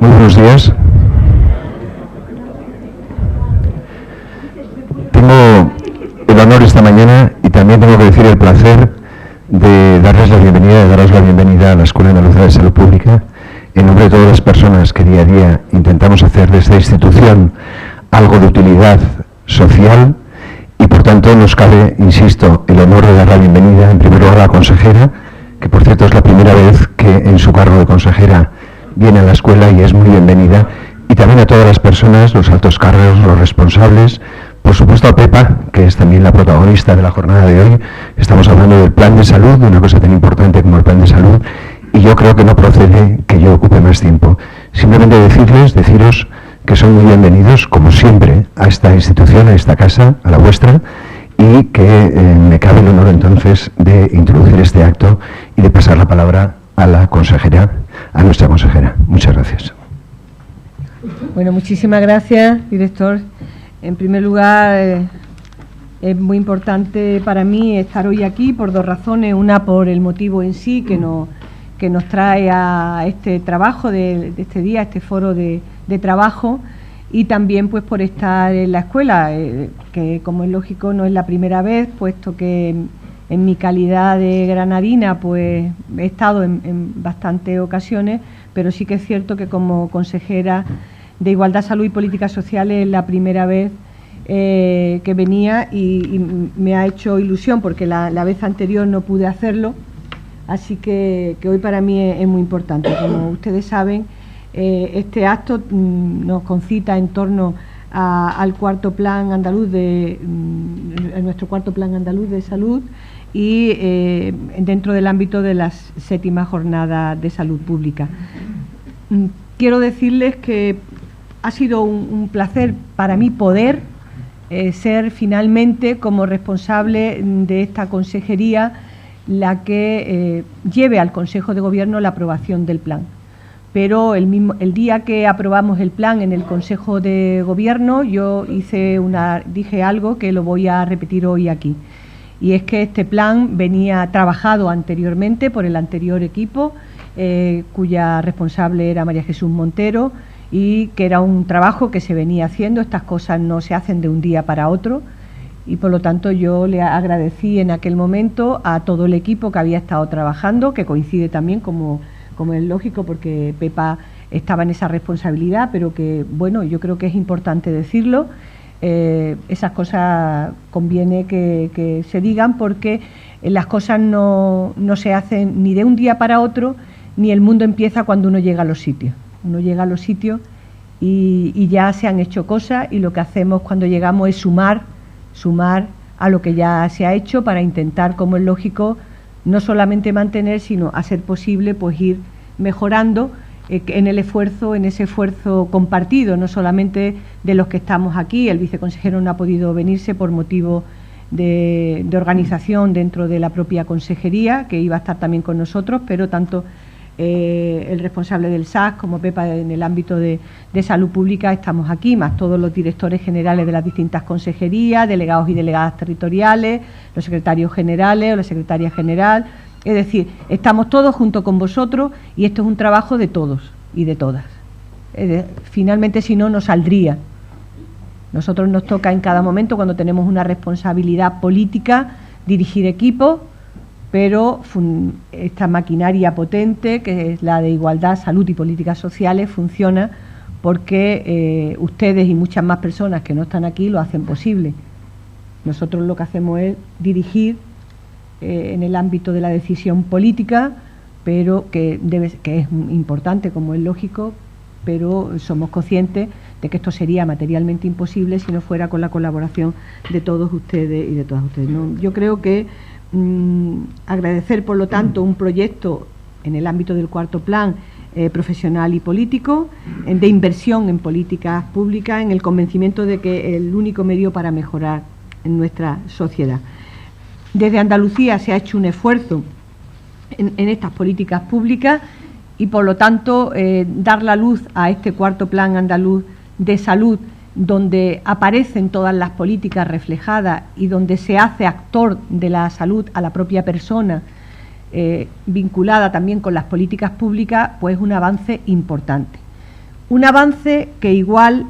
Muy buenos días. Tengo el honor esta mañana y también tengo que decir el placer de daros la bienvenida a la Escuela Andaluza de Salud Pública en nombre de todas las personas que día a día intentamos hacer de esta institución algo de utilidad social y por tanto nos cabe, insisto, el honor de dar la bienvenida en primer lugar a la consejera, que por cierto es la primera vez que en su cargo de consejera viene a la escuela y es muy bienvenida, y también a todas las personas, los altos cargos, los responsables, por supuesto a Pepa, que es también la protagonista de la jornada de hoy. Estamos hablando del plan de salud, de una cosa tan importante como el plan de salud, y yo creo que no procede que yo ocupe más tiempo. Simplemente deciros que son muy bienvenidos, como siempre, a esta institución, a esta casa, a la vuestra, y que me cabe el honor entonces de introducir este acto y de pasar la palabra a la consejera, a nuestra consejera. Muchas gracias. Bueno, muchísimas gracias, director. En primer lugar, es muy importante para mí estar hoy aquí por dos razones. Una, por el motivo en sí que nos trae a este trabajo de este día, este foro de trabajo, y también pues por estar en la escuela, que como es lógico no es la primera vez, puesto que en mi calidad de granadina pues he estado en bastantes ocasiones, pero sí que es cierto que como consejera de Igualdad, Salud y Políticas Sociales es la primera vez que venía y me ha hecho ilusión porque la vez anterior no pude hacerlo, así que hoy para mí es muy importante. Como ustedes saben, este acto nos concita en torno al cuarto plan andaluz nuestro cuarto plan andaluz de salud y dentro del ámbito de las 7ª jornadas de salud pública. Quiero decirles que ha sido un placer para mí poder ser finalmente como responsable de esta consejería la que lleve al Consejo de Gobierno la aprobación del plan. Pero el día que aprobamos el plan en el Consejo de Gobierno yo dije algo que lo voy a repetir hoy aquí, y es que este plan venía trabajado anteriormente por el anterior equipo, cuya responsable era María Jesús Montero, y que era un trabajo que se venía haciendo. Estas cosas no se hacen de un día para otro, y por lo tanto yo le agradecí en aquel momento a todo el equipo que había estado trabajando, que coincide también como es lógico porque Pepa estaba en esa responsabilidad, pero que bueno, yo creo que es importante decirlo. Esas cosas conviene que se digan porque las cosas no se hacen ni de un día para otro, ni el mundo empieza cuando uno llega a los sitios. Uno llega a los sitios y ya se han hecho cosas, y lo que hacemos cuando llegamos es sumar a lo que ya se ha hecho para intentar, como es lógico, no solamente mantener, sino a ser posible pues ir mejorando en ese esfuerzo compartido, no solamente de los que estamos aquí. El viceconsejero no ha podido venirse por motivo de organización dentro de la propia consejería, que iba a estar también con nosotros, pero tanto el responsable del SAS como Pepa en el ámbito de salud pública estamos aquí, más todos los directores generales de las distintas consejerías, delegados y delegadas territoriales, los secretarios generales o la secretaria general. Es decir, estamos todos junto con vosotros y esto es un trabajo de todos y de todas. Finalmente, si no, no saldría. Nosotros nos toca en cada momento, cuando tenemos una responsabilidad política, dirigir equipos, pero esta maquinaria potente, que es la de Igualdad, Salud y Políticas Sociales, funciona porque ustedes y muchas más personas que no están aquí lo hacen posible. Nosotros lo que hacemos es dirigir en el ámbito de la decisión política, pero que es importante, como es lógico, pero somos conscientes de que esto sería materialmente imposible si no fuera con la colaboración de todos ustedes y de todas ustedes, ¿no? Yo creo que agradecer, por lo tanto, un proyecto en el ámbito del cuarto plan profesional y político, de inversión en políticas públicas, en el convencimiento de que es el único medio para mejorar en nuestra sociedad. Desde Andalucía se ha hecho un esfuerzo en estas políticas públicas y, por lo tanto, dar la luz a este cuarto plan andaluz de salud, donde aparecen todas las políticas reflejadas y donde se hace actor de la salud a la propia persona, vinculada también con las políticas públicas, pues es un avance importante. Un avance que igual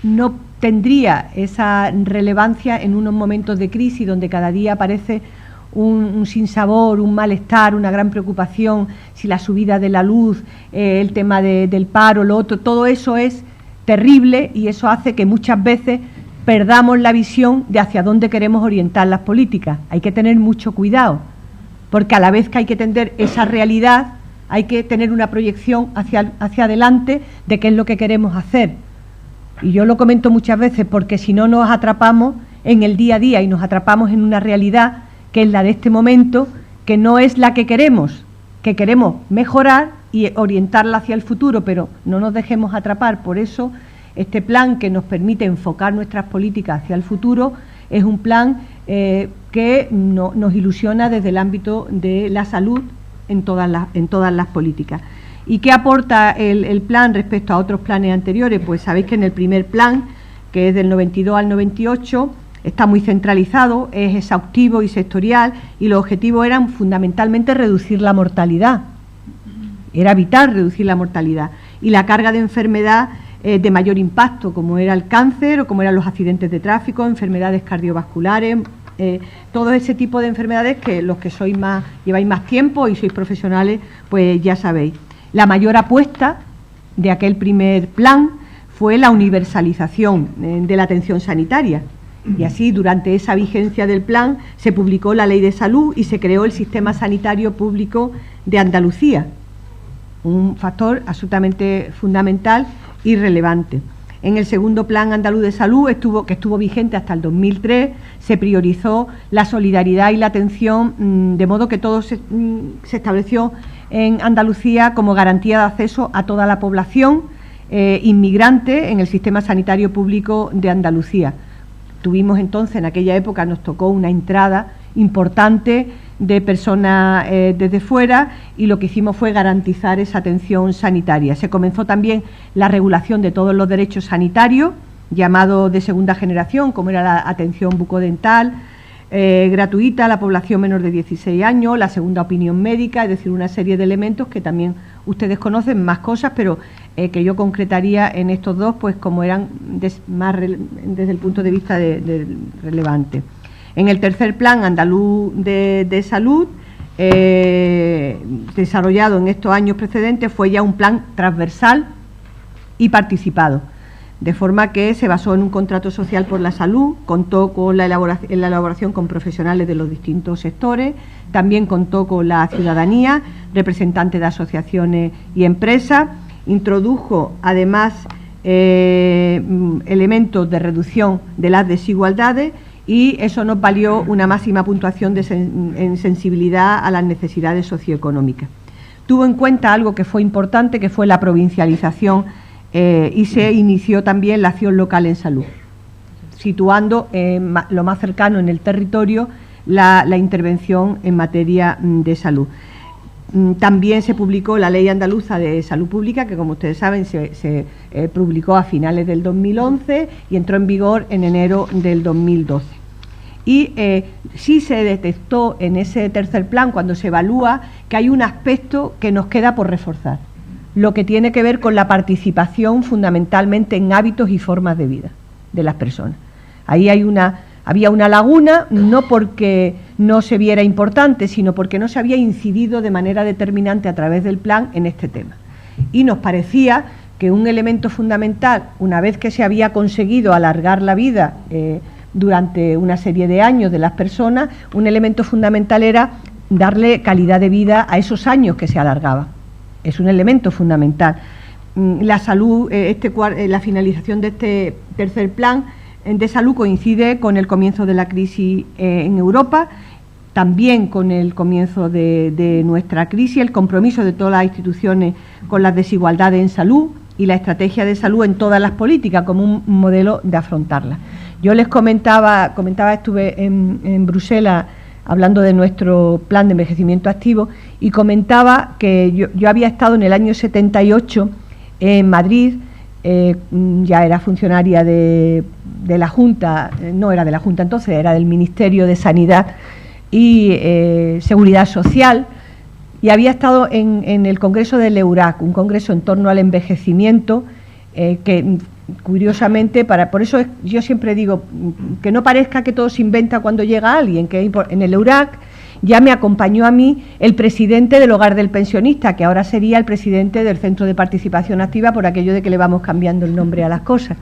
no tendría esa relevancia en unos momentos de crisis donde cada día aparece un sinsabor, un malestar, una gran preocupación, si la subida de la luz, el tema del paro, lo otro, todo eso es terrible y eso hace que muchas veces perdamos la visión de hacia dónde queremos orientar las políticas. Hay que tener mucho cuidado, porque a la vez que hay que entender esa realidad, hay que tener una proyección hacia adelante de qué es lo que queremos hacer. Y yo lo comento muchas veces porque si no nos atrapamos en el día a día y nos atrapamos en una realidad que es la de este momento, que no es la que queremos mejorar y orientarla hacia el futuro, pero no nos dejemos atrapar. Por eso este plan que nos permite enfocar nuestras políticas hacia el futuro es un plan que nos ilusiona desde el ámbito de la salud en todas las políticas. ¿Y qué aporta el plan respecto a otros planes anteriores? Pues sabéis que en el primer plan, que es del 92 al 98, está muy centralizado, es exhaustivo y sectorial, y los objetivos eran fundamentalmente reducir la mortalidad. Era vital reducir la mortalidad y la carga de enfermedad de mayor impacto, como era el cáncer o como eran los accidentes de tráfico, enfermedades cardiovasculares, todo ese tipo de enfermedades que los que lleváis más tiempo y sois profesionales, pues ya sabéis. La mayor apuesta de aquel primer plan fue la universalización de la atención sanitaria. Y así, durante esa vigencia del plan, se publicó la Ley de Salud y se creó el Sistema Sanitario Público de Andalucía, un factor absolutamente fundamental y relevante. En el segundo Plan Andaluz de Salud, que estuvo vigente hasta el 2003, se priorizó la solidaridad y la atención, de modo que todo se estableció en Andalucía como garantía de acceso a toda la población inmigrante en el Sistema Sanitario Público de Andalucía. Tuvimos entonces, en aquella época, nos tocó una entrada importante de personas desde fuera y lo que hicimos fue garantizar esa atención sanitaria. Se comenzó también la regulación de todos los derechos sanitarios, llamados de segunda generación, como era la atención bucodental gratuita a la población menor de 16 años, la segunda opinión médica, es decir, una serie de elementos que también ustedes conocen, más cosas, pero que yo concretaría en estos dos, pues como eran más desde el punto de vista de relevante. En el tercer Plan Andaluz de Salud, desarrollado en estos años precedentes, fue ya un plan transversal y participado, de forma que se basó en un contrato social por la salud, contó con la elaboración con profesionales de los distintos sectores, también contó con la ciudadanía, representantes de asociaciones y empresas, introdujo además elementos de reducción de las desigualdades y eso nos valió una máxima puntuación en sensibilidad a las necesidades socioeconómicas. Tuvo en cuenta algo que fue importante, que fue la provincialización y se inició también la acción local en salud, situando lo más cercano en el territorio la intervención en materia de salud. También se publicó la Ley Andaluza de Salud Pública, que como ustedes saben se publicó a finales del 2011 y entró en vigor en enero del 2012. Y sí se detectó en ese tercer plan, cuando se evalúa, que hay un aspecto que nos queda por reforzar, lo que tiene que ver con la participación fundamentalmente en hábitos y formas de vida de las personas. Ahí había una laguna, no porque no se viera importante, sino porque no se había incidido de manera determinante a través del plan en este tema. Y nos parecía que un elemento fundamental, una vez que se había conseguido alargar la vida durante una serie de años de las personas, un elemento fundamental era darle calidad de vida a esos años que se alargaban. Es un elemento fundamental. La salud, la finalización de este tercer plan de salud coincide con el comienzo de la crisis en Europa, también con el comienzo de nuestra crisis, el compromiso de todas las instituciones con las desigualdades en salud y la estrategia de salud en todas las políticas como un modelo de afrontarlas. Yo les comentaba, estuve en Bruselas hablando de nuestro plan de envejecimiento activo y comentaba que yo había estado en el año 78 en Madrid, ya era funcionaria de la Junta, no era de la Junta entonces, era del Ministerio de Sanidad y Seguridad Social, y había estado en el congreso del EURAC, un congreso en torno al envejecimiento, que curiosamente, por eso yo siempre digo que no parezca que todo se inventa cuando llega alguien, que en el EURAC ya me acompañó a mí el presidente del Hogar del Pensionista, que ahora sería el presidente del Centro de Participación Activa, por aquello de que le vamos cambiando el nombre a las cosas,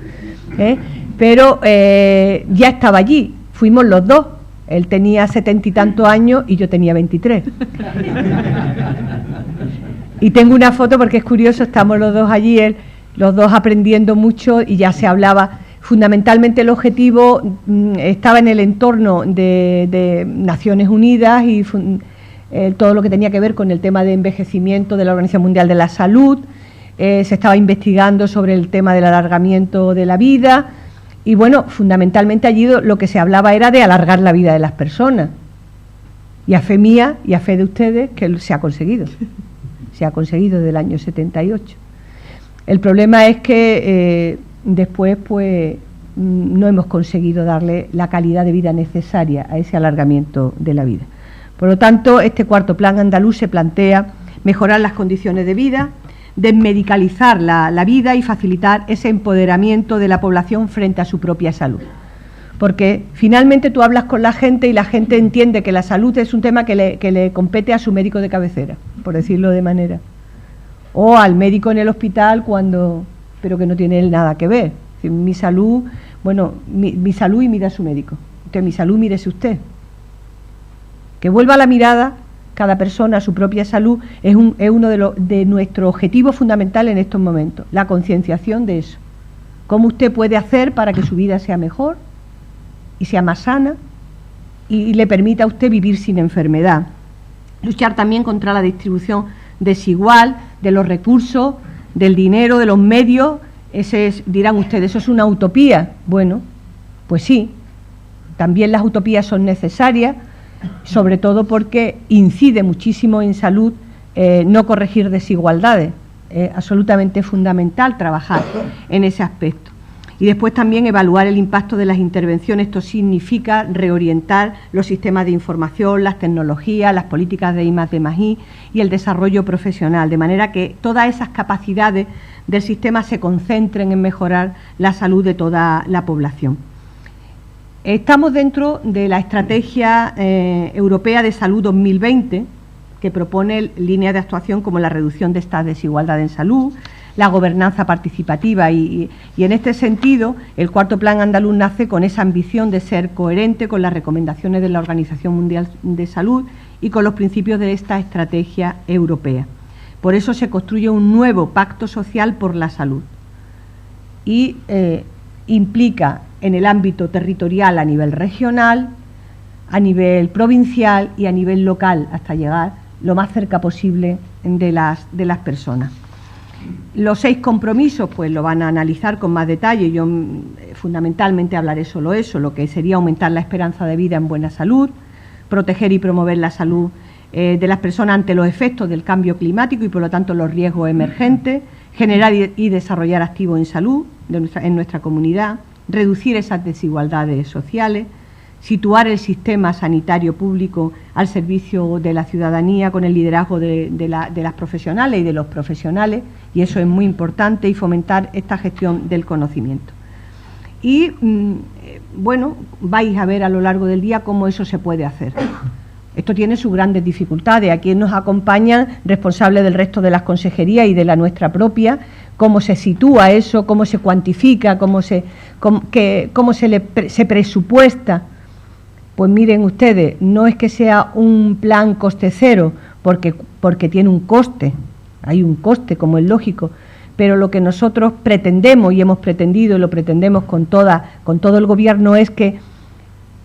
pero ya estaba allí, fuimos los dos. Él tenía 70 y tantos años y yo tenía 23. Y tengo una foto porque es curioso, estamos los dos allí, los dos aprendiendo mucho, y ya se hablaba. Fundamentalmente el objetivo estaba en el entorno de Naciones Unidas y todo lo que tenía que ver con el tema de envejecimiento de la Organización Mundial de la Salud. Se estaba investigando sobre el tema del alargamiento de la vida. Y bueno, fundamentalmente allí lo que se hablaba era de alargar la vida de las personas. Y a fe mía y a fe de ustedes que se ha conseguido. Se ha conseguido desde el año 78. El problema es que después pues no hemos conseguido darle la calidad de vida necesaria a ese alargamiento de la vida. Por lo tanto, este cuarto plan andaluz se plantea mejorar las condiciones de vida, desmedicalizar la vida y facilitar ese empoderamiento de la población frente a su propia salud. Porque finalmente tú hablas con la gente y la gente entiende que la salud es un tema que le compete a su médico de cabecera, por decirlo de manera. O al médico en el hospital pero que no tiene él nada que ver. Mi salud, bueno, mi salud y mira a su médico. Entonces, mi salud, mírese usted. Que vuelva la mirada cada persona a su propia salud es uno de nuestros objetivos fundamentales en estos momentos, la concienciación de eso. ¿Cómo usted puede hacer para que su vida sea mejor y sea más sana y le permita a usted vivir sin enfermedad? Luchar también contra la distribución desigual de los recursos, del dinero, de los medios. Dirán ustedes, ¿eso es una utopía? Bueno, pues sí, también las utopías son necesarias, sobre todo porque incide muchísimo en salud no corregir desigualdades. Es absolutamente fundamental trabajar en ese aspecto. Y después también evaluar el impacto de las intervenciones. Esto significa reorientar los sistemas de información, las tecnologías, las políticas de I+D+I y el desarrollo profesional, de manera que todas esas capacidades del sistema se concentren en mejorar la salud de toda la población. Estamos dentro de la Estrategia Europea de Salud 2020, que propone líneas de actuación como la reducción de estas desigualdades en salud, la gobernanza participativa y en este sentido el cuarto plan andaluz nace con esa ambición de ser coherente con las recomendaciones de la Organización Mundial de Salud y con los principios de esta estrategia europea. Por eso se construye un nuevo pacto social por la salud y implica en el ámbito territorial a nivel regional, a nivel provincial y a nivel local, hasta llegar lo más cerca posible de las personas. Los 6 compromisos pues lo van a analizar con más detalle. Yo fundamentalmente hablaré solo eso, lo que sería aumentar la esperanza de vida en buena salud, proteger y promover la salud de las personas ante los efectos del cambio climático y por lo tanto los riesgos emergentes, generar y desarrollar activos en salud en nuestra comunidad, reducir esas desigualdades sociales, situar el sistema sanitario público al servicio de la ciudadanía con el liderazgo de las profesionales y de los profesionales, y eso es muy importante, y fomentar esta gestión del conocimiento. Y, bueno, vais a ver a lo largo del día cómo eso se puede hacer. Esto tiene sus grandes dificultades. Aquí nos acompañan responsables del resto de las consejerías y de la nuestra propia, cómo se sitúa eso, cómo se cuantifica, cómo se presupuesta. Pues miren ustedes, no es que sea un plan coste cero, porque tiene un coste, hay un coste como es lógico, pero lo que nosotros pretendemos y hemos pretendido y lo pretendemos con todo el Gobierno es que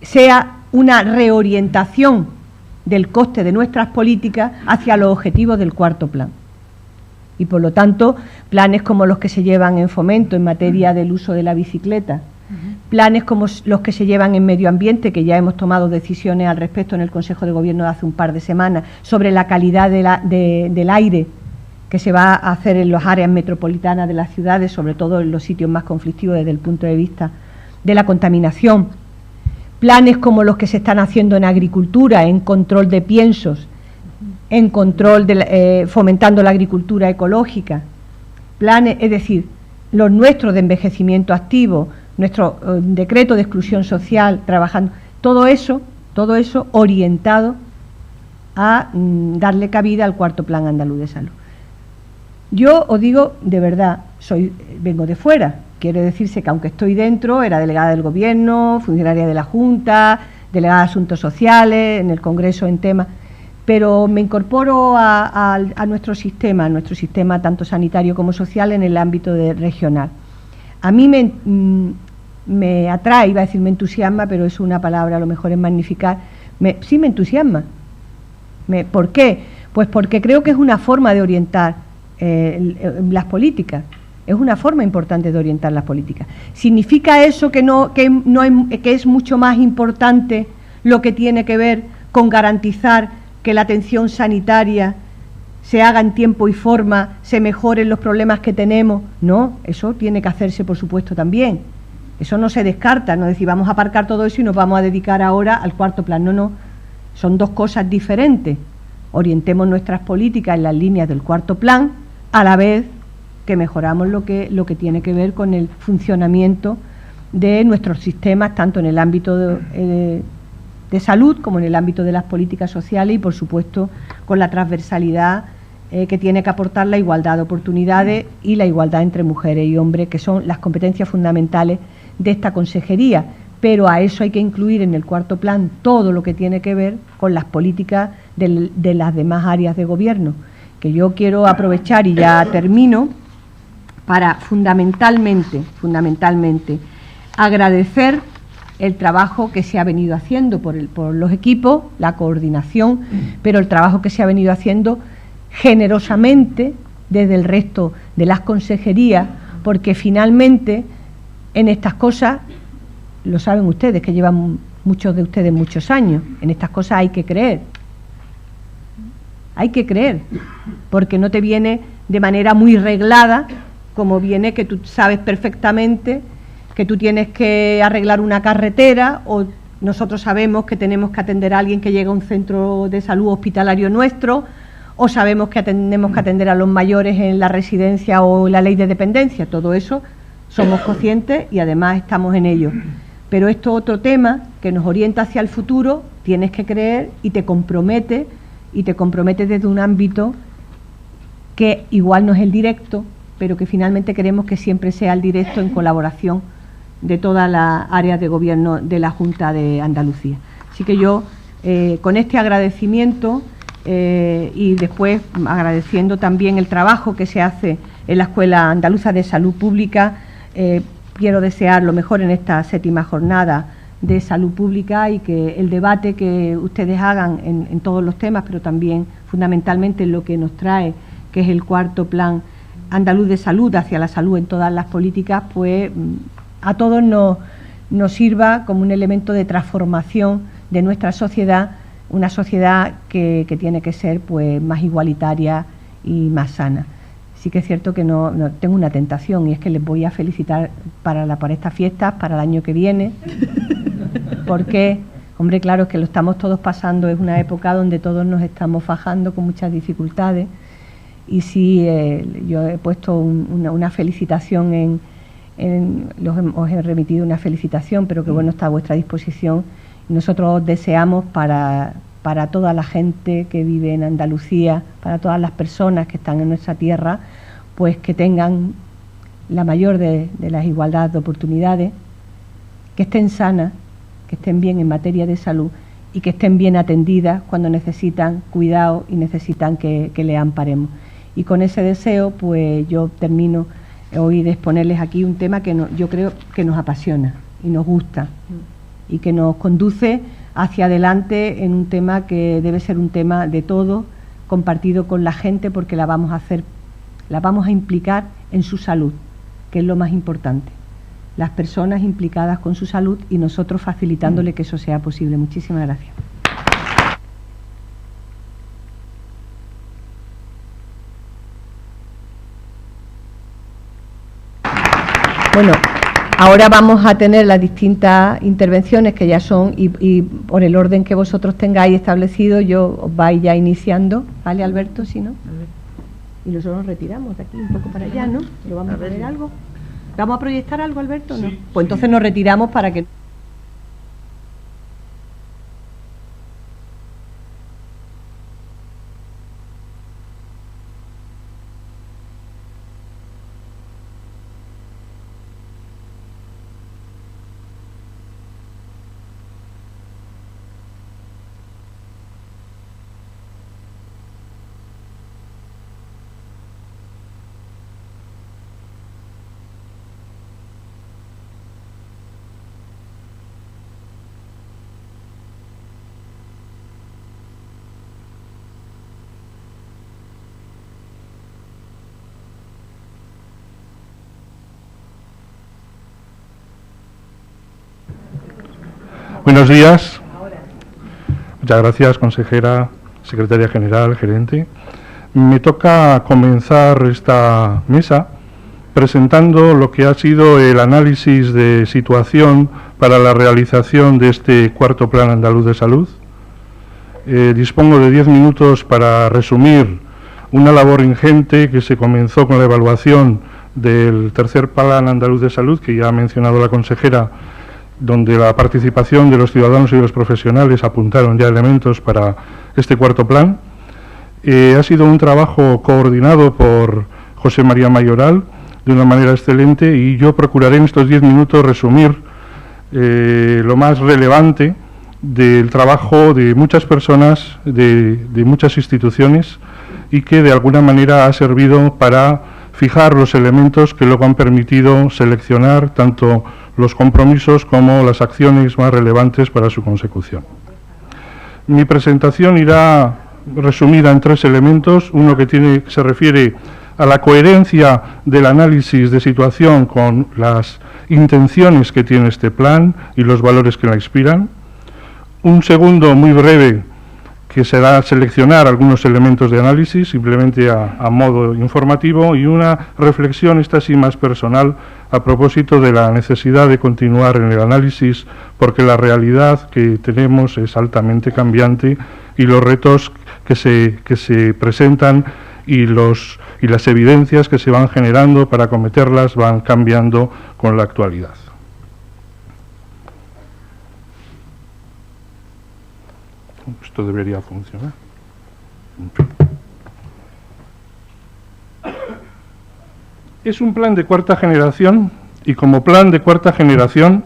sea una reorientación del coste de nuestras políticas hacia los objetivos del cuarto plan. Y por lo tanto, planes como los que se llevan en Fomento en materia del uso de la bicicleta, planes como los que se llevan en medio ambiente, que ya hemos tomado decisiones al respecto en el Consejo de Gobierno de hace un par de semanas, sobre la calidad del aire que se va a hacer en las áreas metropolitanas de las ciudades, sobre todo en los sitios más conflictivos desde el punto de vista de la contaminación. Planes como los que se están haciendo en agricultura, en control de piensos, en control, fomentando la agricultura ecológica, planes, es decir, los nuestros de envejecimiento activo, nuestro decreto de exclusión social, trabajando, todo eso orientado a darle cabida al cuarto Plan Andaluz de Salud. Yo os digo, de verdad, vengo de fuera, quiere decirse que aunque estoy dentro, era delegada del Gobierno, funcionaria de la Junta, delegada de Asuntos Sociales, en el Congreso en temas, pero me incorporo a nuestro sistema tanto sanitario como social en el ámbito regional. A mí me atrae, iba a decir me entusiasma, pero es una palabra, a lo mejor es magnificar, sí me entusiasma. ¿Por qué? Pues porque creo que es una forma de orientar las políticas, es una forma importante de orientar las políticas. ¿Significa eso que es mucho más importante lo que tiene que ver con garantizar que la atención sanitaria se haga en tiempo y forma, se mejoren los problemas que tenemos? No, eso tiene que hacerse, por supuesto, también. Eso no se descarta, no decir vamos a aparcar todo eso y nos vamos a dedicar ahora al cuarto plan. No, son dos cosas diferentes. Orientemos nuestras políticas en las líneas del cuarto plan, a la vez que mejoramos lo que tiene que ver con el funcionamiento de nuestros sistemas, tanto en el ámbito de salud como en el ámbito de las políticas sociales y, por supuesto, con la transversalidad que tiene que aportar la igualdad de oportunidades y la igualdad entre mujeres y hombres, que son las competencias fundamentales de esta consejería. Pero a eso hay que incluir en el cuarto plan todo lo que tiene que ver con las políticas de las demás áreas de gobierno, que yo quiero aprovechar, y ya termino, para fundamentalmente agradecer el trabajo que se ha venido haciendo por los equipos, la coordinación, pero el trabajo que se ha venido haciendo generosamente desde el resto de las consejerías, porque finalmente en estas cosas, lo saben ustedes, que llevan muchos de ustedes muchos años, en estas cosas hay que creer, porque no te viene de manera muy reglada, como viene que tú sabes perfectamente que tú tienes que arreglar una carretera, o nosotros sabemos que tenemos que atender a alguien que llega a un centro de salud hospitalario nuestro, o sabemos que tenemos que atender a los mayores en la residencia o la ley de dependencia. Todo eso somos conscientes y además estamos en ello. Pero esto es otro tema que nos orienta hacia el futuro, tienes que creer y te compromete desde un ámbito que igual no es el directo, pero que finalmente queremos que siempre sea el directo en colaboración de todas las áreas de gobierno de la Junta de Andalucía. Así que yo, con este agradecimiento y después agradeciendo también el trabajo que se hace en la Escuela Andaluza de Salud Pública, quiero desear lo mejor en esta 7ª jornada de salud pública, y que el debate que ustedes hagan en todos los temas, pero también fundamentalmente en lo que nos trae, que es el cuarto plan andaluz de salud, hacia la salud en todas las políticas, pues a todos nos sirva como un elemento de transformación de nuestra sociedad, una sociedad que tiene que ser pues más igualitaria y más sana. Sí que es cierto que no tengo una tentación, y es que les voy a felicitar para estas fiestas, para el año que viene, porque, hombre, claro, es que lo estamos todos pasando, es una época donde todos nos estamos fajando con muchas dificultades, y sí, yo he puesto una felicitación os he remitido una felicitación, pero que bueno, está a vuestra disposición. Nosotros os deseamos para toda la gente que vive en Andalucía, para todas las personas que están en nuestra tierra, pues que tengan la mayor de las igualdades de oportunidades, que estén sanas, que estén bien en materia de salud y que estén bien atendidas cuando necesitan cuidado y necesitan que le amparemos. Y con ese deseo, pues yo termino hoy de exponerles aquí un tema que yo creo que nos apasiona y nos gusta y que nos conduce hacia adelante en un tema que debe ser un tema de todos, compartido con la gente, porque la vamos a implicar en su salud, que es lo más importante. Las personas implicadas con su salud y nosotros facilitándole que eso sea posible. Muchísimas gracias. Bueno, Ahora vamos a tener las distintas intervenciones que ya son, y por el orden que vosotros tengáis establecido, yo os vais ya iniciando, ¿vale, Alberto? Si no, y nosotros nos retiramos de aquí un poco para allá, ¿no? ¿Lo vamos a ver algo? ¿Vamos a proyectar algo, Alberto? ¿No? Pues entonces nos retiramos para que... Buenos días. Muchas gracias, consejera, secretaria general, gerente. Me toca comenzar esta mesa presentando lo que ha sido el análisis de situación para la realización de este cuarto Plan Andaluz de Salud. Dispongo de 10 minutos para resumir una labor ingente que se comenzó con la evaluación del tercer Plan Andaluz de Salud, que ya ha mencionado la consejera, donde la participación de los ciudadanos y de los profesionales apuntaron ya elementos para este cuarto plan. Ha sido un trabajo coordinado por José María Mayoral de una manera excelente, y yo procuraré en estos 10 minutos resumir lo más relevante del trabajo de muchas personas, de muchas instituciones, y que de alguna manera ha servido para fijar los elementos que luego han permitido seleccionar tanto los compromisos como las acciones más relevantes para su consecución. Mi presentación irá resumida en 3 elementos: uno que se refiere a la coherencia del análisis de situación con las intenciones que tiene este plan y los valores que la inspiran; un segundo muy breve, que será seleccionar algunos elementos de análisis, simplemente a modo informativo; y una reflexión, esta sí más personal, a propósito de la necesidad de continuar en el análisis, porque la realidad que tenemos es altamente cambiante, y los retos que se presentan y las evidencias que se van generando para acometerlas van cambiando con la actualidad. Esto debería funcionar. Es un plan de cuarta generación, y como plan de cuarta generación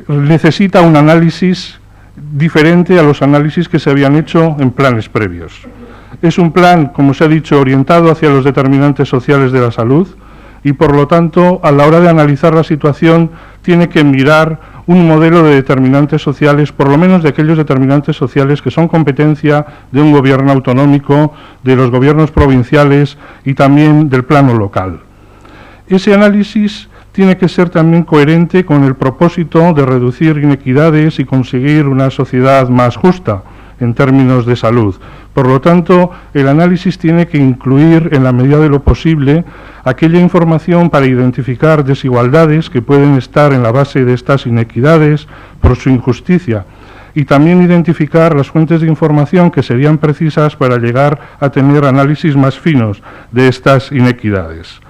necesita un análisis diferente a los análisis que se habían hecho en planes previos. Es un plan, como se ha dicho, orientado hacia los determinantes sociales de la salud, y por lo tanto, a la hora de analizar la situación, tiene que mirar un modelo de determinantes sociales, por lo menos de aquellos determinantes sociales que son competencia de un gobierno autonómico, de los gobiernos provinciales y también del plano local. Ese análisis tiene que ser también coherente con el propósito de reducir inequidades y conseguir una sociedad más justa en términos de salud. Por lo tanto, el análisis tiene que incluir, en la medida de lo posible, aquella información para identificar desigualdades que pueden estar en la base de estas inequidades por su injusticia, y también identificar las fuentes de información que serían precisas para llegar a tener análisis más finos de estas inequidades.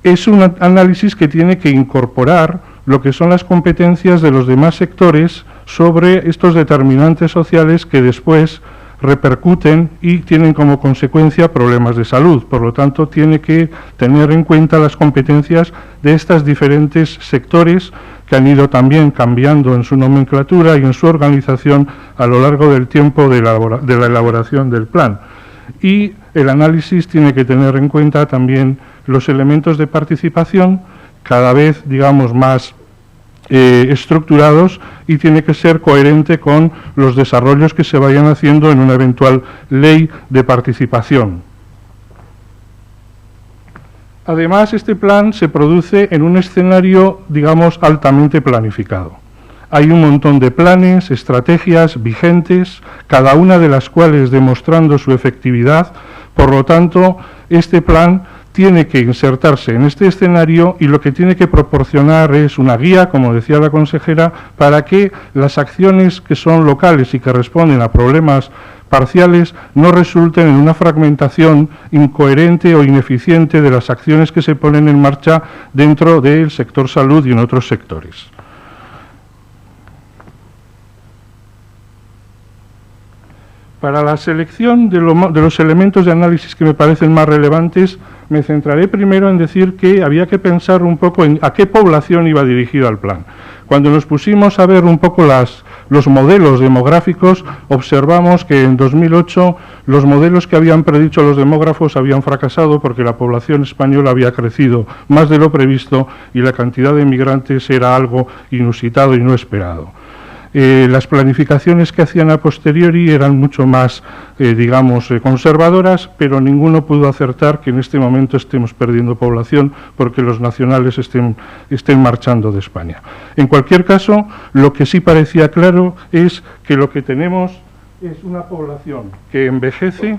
Es un análisis que tiene que incorporar lo que son las competencias de los demás sectores sobre estos determinantes sociales que después repercuten y tienen como consecuencia problemas de salud. Por lo tanto, tiene que tener en cuenta las competencias de estos diferentes sectores, que han ido también cambiando en su nomenclatura y en su organización a lo largo del tiempo de la elaboración del plan. Y el análisis tiene que tener en cuenta también los elementos de participación, cada vez, digamos, más estructurados, y tiene que ser coherente con los desarrollos que se vayan haciendo en una eventual ley de participación. Además, este plan se produce en un escenario, digamos, altamente planificado. Hay un montón de planes, estrategias vigentes, cada una de las cuales demostrando su efectividad. Por lo tanto, este plan tiene que insertarse en este escenario y lo que tiene que proporcionar es una guía, como decía la consejera, para que las acciones que son locales y que responden a problemas parciales no resulten en una fragmentación incoherente o ineficiente de las acciones que se ponen en marcha dentro del sector salud y en otros sectores. Para la selección de los elementos de análisis que me parecen más relevantes, me centraré primero en decir que había que pensar un poco en a qué población iba dirigido el plan. Cuando nos pusimos a ver un poco los modelos demográficos, observamos que en 2008 los modelos que habían predicho los demógrafos habían fracasado porque la población española había crecido más de lo previsto y la cantidad de inmigrantes era algo inusitado y no esperado. Las planificaciones que hacían a posteriori eran mucho más, conservadoras, pero ninguno pudo acertar que en este momento estemos perdiendo población porque los nacionales estén marchando de España. En cualquier caso, lo que sí parecía claro es que lo que tenemos es una población que envejece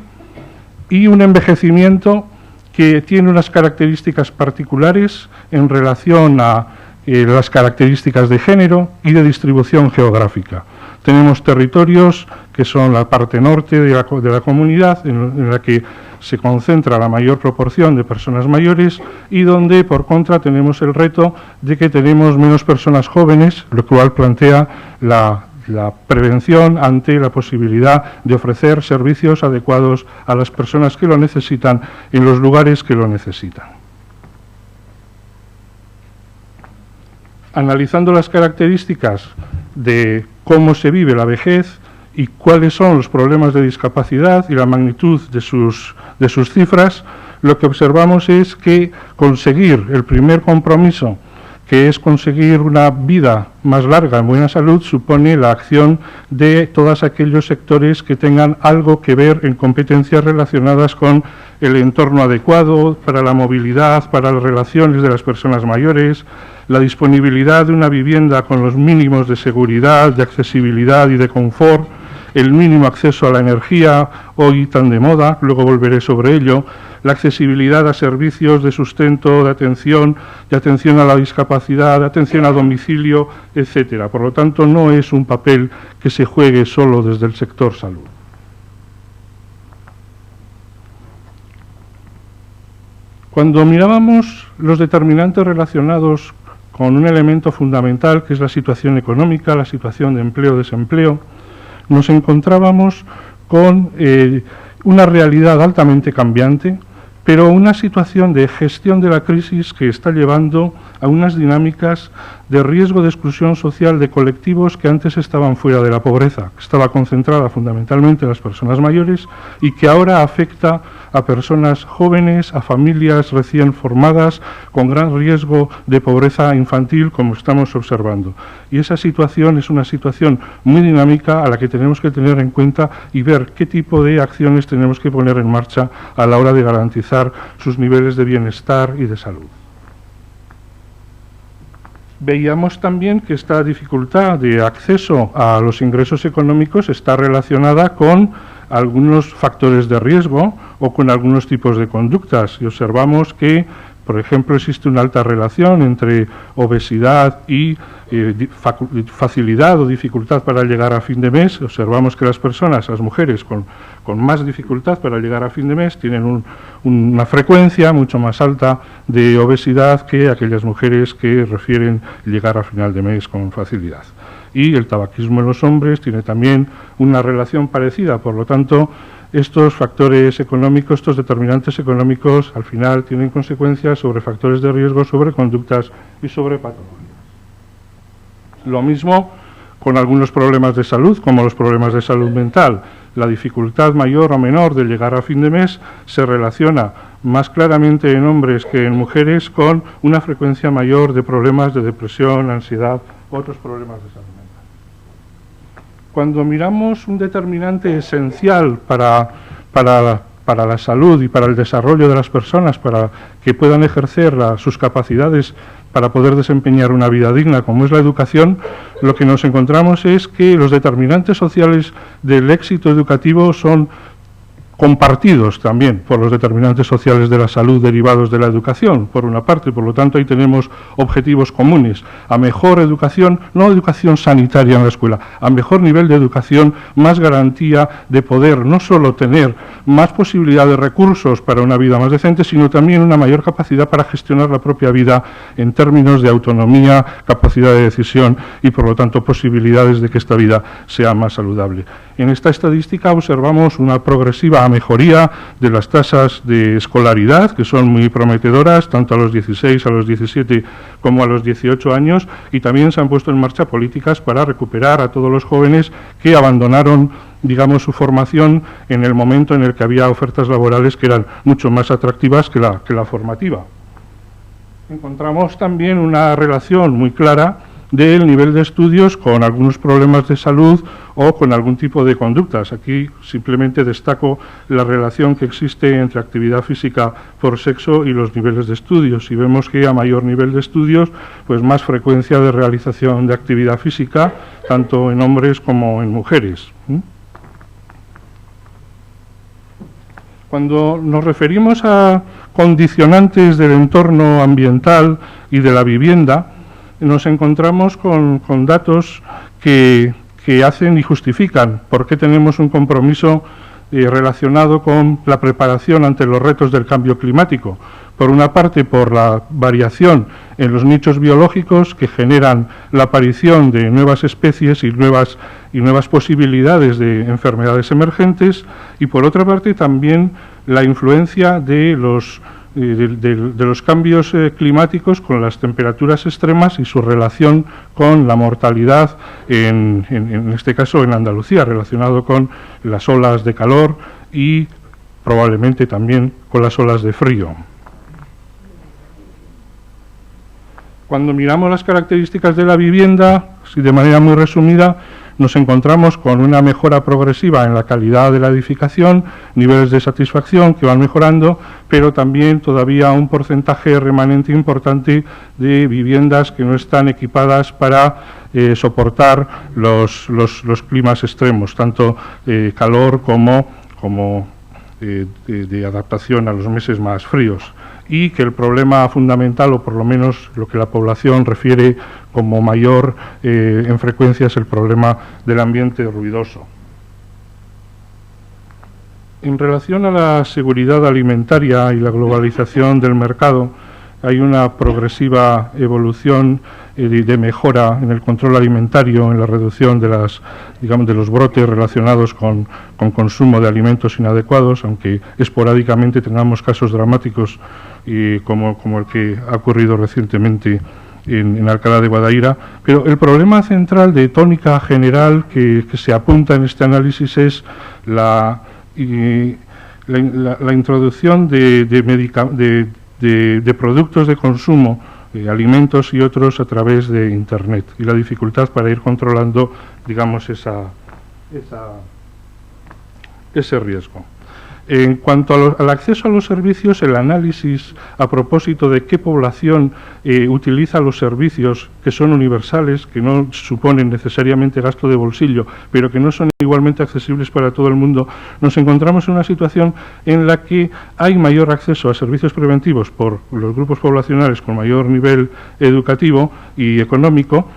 y un envejecimiento que tiene unas características particulares en relación a las características de género y de distribución geográfica. Tenemos territorios que son la parte norte de la comunidad, en la que se concentra la mayor proporción de personas mayores y donde, por contra, tenemos el reto de que tenemos menos personas jóvenes, lo cual plantea la prevención ante la posibilidad de ofrecer servicios adecuados a las personas que lo necesitan en los lugares que lo necesitan. Analizando las características de cómo se vive la vejez y cuáles son los problemas de discapacidad y la magnitud de sus cifras, lo que observamos es que conseguir el primer compromiso, que es conseguir una vida más larga en buena salud, supone la acción de todos aquellos sectores que tengan algo que ver en competencias relacionadas con el entorno adecuado, para la movilidad, para las relaciones de las personas mayores, la disponibilidad de una vivienda con los mínimos de seguridad, de accesibilidad y de confort, el mínimo acceso a la energía, hoy tan de moda, luego volveré sobre ello, la accesibilidad a servicios de sustento, de atención a la discapacidad, de atención a domicilio, etcétera. Por lo tanto, no es un papel que se juegue solo desde el sector salud. Cuando mirábamos los determinantes relacionados con un elemento fundamental, que es la situación económica, la situación de empleo-desempleo, nos encontrábamos con una realidad altamente cambiante, pero una situación de gestión de la crisis que está llevando a unas dinámicas de riesgo de exclusión social de colectivos que antes estaban fuera de la pobreza, que estaba concentrada fundamentalmente en las personas mayores y que ahora afecta a personas jóvenes, a familias recién formadas, con gran riesgo de pobreza infantil, como estamos observando. Y esa situación es una situación muy dinámica a la que tenemos que tener en cuenta y ver qué tipo de acciones tenemos que poner en marcha a la hora de garantizar sus niveles de bienestar y de salud. Veíamos también que esta dificultad de acceso a los ingresos económicos está relacionada con algunos factores de riesgo o con algunos tipos de conductas. Y observamos que, por ejemplo, existe una alta relación entre obesidad y facilidad o dificultad para llegar a fin de mes. Observamos que las personas, las mujeres con más dificultad para llegar a fin de mes tienen una frecuencia mucho más alta de obesidad que aquellas mujeres que refieren llegar a final de mes con facilidad. Y el tabaquismo en los hombres tiene también una relación parecida. Por lo tanto, estos factores económicos, estos determinantes económicos, al final tienen consecuencias sobre factores de riesgo, sobre conductas y sobre patologías. Lo mismo con algunos problemas de salud, como los problemas de salud mental. La dificultad mayor o menor de llegar a fin de mes se relaciona más claramente en hombres que en mujeres con una frecuencia mayor de problemas de depresión, ansiedad, otros problemas de salud mental. Cuando miramos un determinante esencial para la salud y para el desarrollo de las personas, para que puedan ejercer sus capacidades para poder desempeñar una vida digna, como es la educación, lo que nos encontramos es que los determinantes sociales del éxito educativo son compartidos también por los determinantes sociales de la salud derivados de la educación, por una parte. Por lo tanto, ahí tenemos objetivos comunes: a mejor educación, no educación sanitaria en la escuela, a mejor nivel de educación, más garantía de poder no solo tener más posibilidad de recursos para una vida más decente, sino también una mayor capacidad para gestionar la propia vida en términos de autonomía, capacidad de decisión y, por lo tanto, posibilidades de que esta vida sea más saludable. En esta estadística observamos una progresiva mejoría de las tasas de escolaridad, que son muy prometedoras, tanto a los 16, a los 17 como a los 18 años, y también se han puesto en marcha políticas para recuperar a todos los jóvenes que abandonaron, digamos, su formación en el momento en el que había ofertas laborales que eran mucho más atractivas que la formativa. Encontramos también una relación muy clara del nivel de estudios con algunos problemas de salud o con algún tipo de conductas. Aquí simplemente destaco la relación que existe entre actividad física por sexo y los niveles de estudios. Y vemos que a mayor nivel de estudios, pues más frecuencia de realización de actividad física, tanto en hombres como en mujeres. Cuando nos referimos a condicionantes del entorno ambiental y de la vivienda, nos encontramos con datos que hacen y justifican por qué tenemos un compromiso relacionado con la preparación ante los retos del cambio climático. Por una parte, por la variación en los nichos biológicos que generan la aparición de nuevas especies y nuevas posibilidades de enfermedades emergentes, y por otra parte también la influencia de los cambios climáticos con las temperaturas extremas y su relación con la mortalidad, en este caso en Andalucía, relacionado con las olas de calor y probablemente también con las olas de frío. Cuando miramos las características de la vivienda, si de manera muy resumida, nos encontramos con una mejora progresiva en la calidad de la edificación, niveles de satisfacción que van mejorando, pero también todavía un porcentaje remanente importante de viviendas que no están equipadas para soportar los climas extremos, tanto calor como de adaptación a los meses más fríos. Y que el problema fundamental, o por lo menos lo que la población refiere como mayor en frecuencia, es el problema del ambiente ruidoso. En relación a la seguridad alimentaria y la globalización del mercado, hay una progresiva evolución de mejora en el control alimentario, en la reducción de los brotes relacionados con consumo de alimentos inadecuados, aunque esporádicamente tengamos casos dramáticos como el que ha ocurrido recientemente en Alcalá de Guadaira. Pero el problema central de tónica general que se apunta en este análisis es la introducción de productos de consumo, alimentos y otros, a través de Internet, y la dificultad para ir controlando, digamos, ese riesgo. En cuanto al acceso a los servicios, el análisis a propósito de qué población utiliza los servicios que son universales, que no suponen necesariamente gasto de bolsillo, pero que no son igualmente accesibles para todo el mundo, nos encontramos en una situación en la que hay mayor acceso a servicios preventivos por los grupos poblacionales con mayor nivel educativo y económico,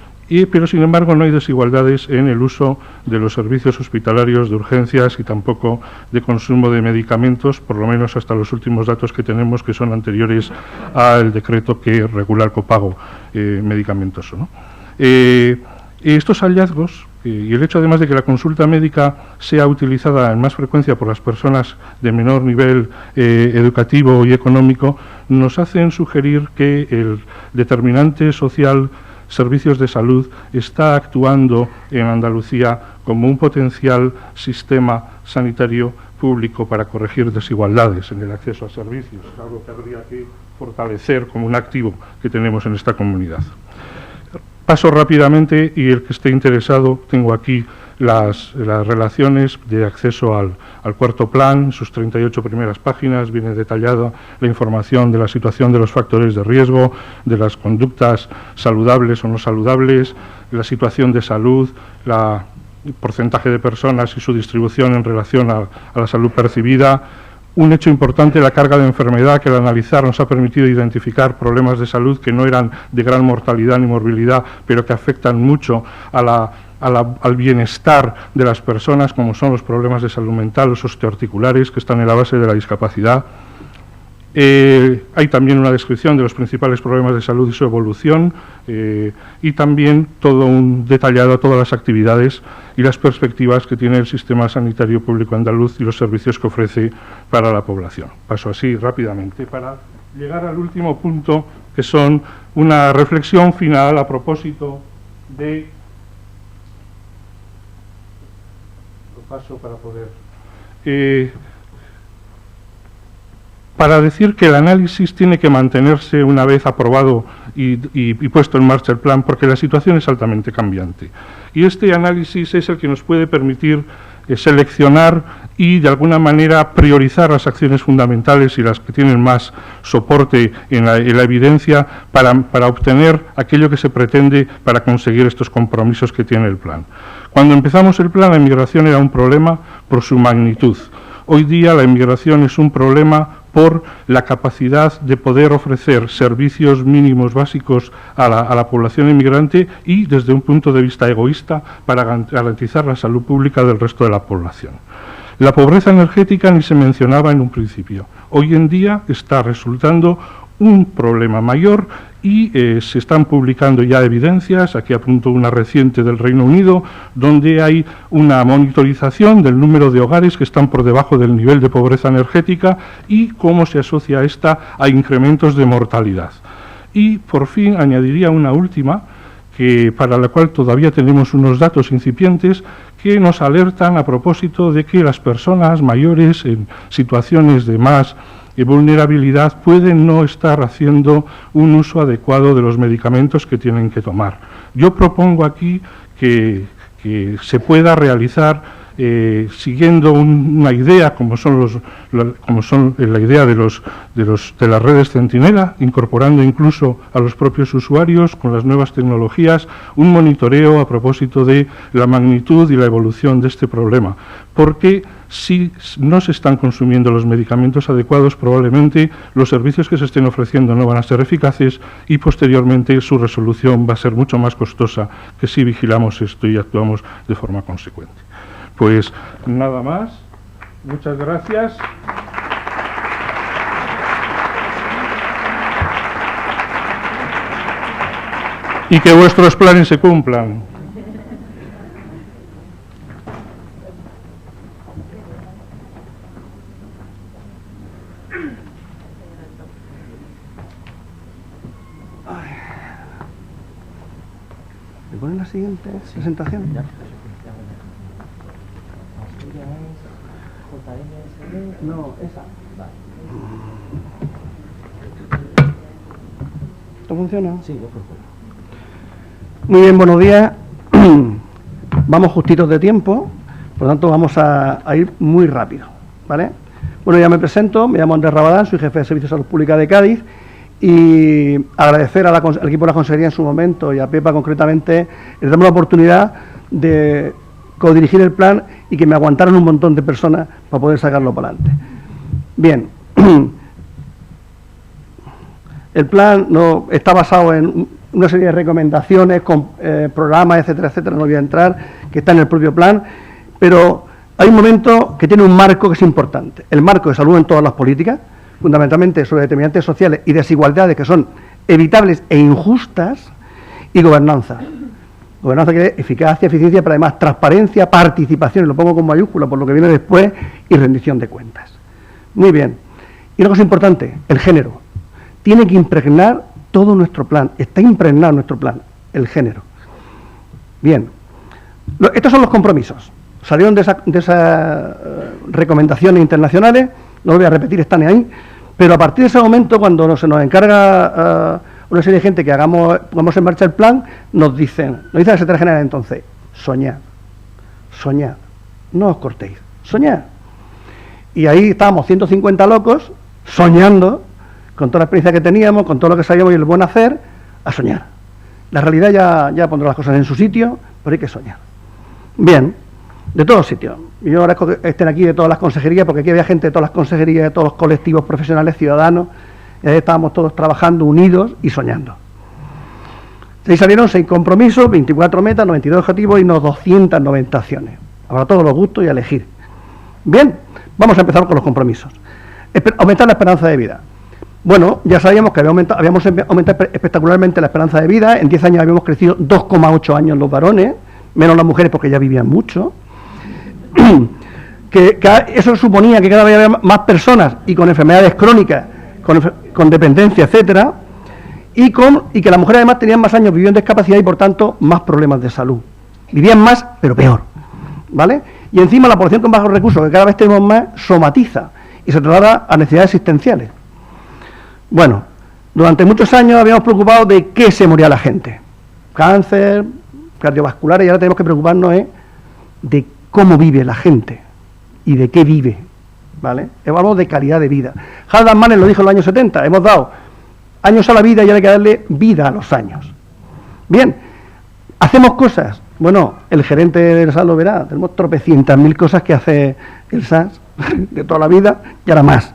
pero sin embargo no hay desigualdades en el uso de los servicios hospitalarios de urgencias y tampoco de consumo de medicamentos, por lo menos hasta los últimos datos que tenemos, que son anteriores al decreto que regula el copago medicamentoso, ¿no? Estos hallazgos y el hecho además de que la consulta médica sea utilizada en más frecuencia por las personas de menor nivel educativo y económico, nos hacen sugerir que el determinante social Servicios de Salud está actuando en Andalucía como un potencial sistema sanitario público para corregir desigualdades en el acceso a servicios, algo que habría que fortalecer como un activo que tenemos en esta comunidad. Paso rápidamente, y el que esté interesado, tengo aquí las relaciones de acceso al cuarto plan, sus 38 primeras páginas, viene detallada la información de la situación de los factores de riesgo, de las conductas saludables o no saludables, la situación de salud, la porcentaje de personas y su distribución en relación a la salud percibida. Un hecho importante, la carga de enfermedad, que al analizar nos ha permitido identificar problemas de salud que no eran de gran mortalidad ni morbilidad, pero que afectan mucho al bienestar de las personas, como son los problemas de salud mental, los osteoarticulares, que están en la base de la discapacidad. Hay también una descripción de los principales problemas de salud y su evolución, y también todo un detallado a todas las actividades y las perspectivas que tiene el sistema sanitario público andaluz y los servicios que ofrece para la población. Paso así rápidamente para llegar al último punto, que son una reflexión final a propósito de... Lo paso para poder... para decir que el análisis tiene que mantenerse una vez aprobado y puesto en marcha el plan, porque la situación es altamente cambiante. Y este análisis es el que nos puede permitir seleccionar y, de alguna manera, priorizar las acciones fundamentales y las que tienen más soporte en la evidencia para obtener aquello que se pretende para conseguir estos compromisos que tiene el plan. Cuando empezamos el plan, la inmigración era un problema por su magnitud. Hoy día la inmigración es un problema por la capacidad de poder ofrecer servicios mínimos básicos a la población inmigrante y, desde un punto de vista egoísta, para garantizar la salud pública del resto de la población. La pobreza energética ni se mencionaba en un principio. Hoy en día está resultando un problema mayor y se están publicando ya evidencias, aquí apunto una reciente del Reino Unido, donde hay una monitorización del número de hogares que están por debajo del nivel de pobreza energética y cómo se asocia esta a incrementos de mortalidad. Y, por fin, añadiría una última, para la cual todavía tenemos unos datos incipientes, que nos alertan a propósito de que las personas mayores en situaciones de más vulnerabilidad pueden no estar haciendo un uso adecuado de los medicamentos que tienen que tomar. Yo propongo aquí que se pueda realizar siguiendo una idea como son la idea de las redes centinela, incorporando incluso a los propios usuarios con las nuevas tecnologías, un monitoreo a propósito de la magnitud y la evolución de este problema, porque si no se están consumiendo los medicamentos adecuados, probablemente los servicios que se estén ofreciendo no van a ser eficaces y posteriormente su resolución va a ser mucho más costosa que si vigilamos esto y actuamos de forma consecuente. Pues nada más, muchas gracias. Y que vuestros planes se cumplan. ¿Me ponen la siguiente presentación? No, esa. ¿Esto funciona? Sí, yo funciona. Muy bien, buenos días. Vamos justitos de tiempo, por lo tanto vamos a ir muy rápido, ¿vale? Bueno, ya me presento, me llamo Andrés Rabadán, soy jefe de Servicios de Salud Pública de Cádiz y agradecer al equipo de la Consejería en su momento y a Pepa concretamente el darme la oportunidad de codirigir el plan y que me aguantaron un montón de personas para poder sacarlo para adelante. Bien, el plan está basado en una serie de recomendaciones, con programas, etcétera, etcétera, no voy a entrar, que está en el propio plan, pero hay un momento que tiene un marco que es importante, el marco de salud en todas las políticas, fundamentalmente sobre determinantes sociales y desigualdades que son evitables e injustas, y gobernanza. Gobernanza que es eficacia, eficiencia, pero además transparencia, participación, y lo pongo con mayúscula por lo que viene después, y rendición de cuentas. Muy bien. Y una cosa importante, el género. Tiene que impregnar todo nuestro plan, está impregnado nuestro plan, el género. Bien. Estos son los compromisos. Salieron de esas recomendaciones internacionales, no lo voy a repetir, están ahí, pero a partir de ese momento, cuando se nos encarga una serie de gente que pongamos en marcha el plan, nos dice la Secretaría General entonces, soñad, no os cortéis, soñad. Y ahí estábamos 150 locos, soñando, con toda la experiencia que teníamos, con todo lo que sabíamos y el buen hacer, a soñar. La realidad ya pondrá las cosas en su sitio, pero hay que soñar. Bien, de todos sitios. Yo agradezco que estén aquí de todas las consejerías, porque aquí había gente de todas las consejerías, de todos los colectivos profesionales, ciudadanos, y ahí estábamos todos trabajando unidos y soñando. Ahí salieron 6 compromisos, 24 metas, 92 objetivos y unos 290 acciones. Habrá todos los gustos y a elegir. Bien, vamos a empezar con los compromisos. Aumentar la esperanza de vida. Bueno, ya sabíamos que habíamos aumentado espectacularmente la esperanza de vida. En 10 años habíamos crecido 2,8 años los varones, menos las mujeres porque ya vivían mucho. que eso suponía que cada vez había más personas y con enfermedades crónicas, con dependencia, etcétera, y que las mujeres además tenían más años viviendo en discapacidad y por tanto más problemas de salud. Vivían más, pero peor, ¿vale? Y encima la población con bajos recursos, que cada vez tenemos más, somatiza y se traslada a necesidades existenciales. Bueno, durante muchos años habíamos preocupado de qué se moría la gente. Cáncer, cardiovasculares, y ahora tenemos que preocuparnos de cómo vive la gente y de qué vive, ¿vale? Hablamos de calidad de vida. Haldan Manen lo dijo en los años 70, hemos dado años a la vida y ahora hay que darle vida a los años. Bien, hacemos cosas. Bueno, el gerente del SAS lo verá, tenemos tropecientas mil cosas que hace el SAS de toda la vida y ahora más,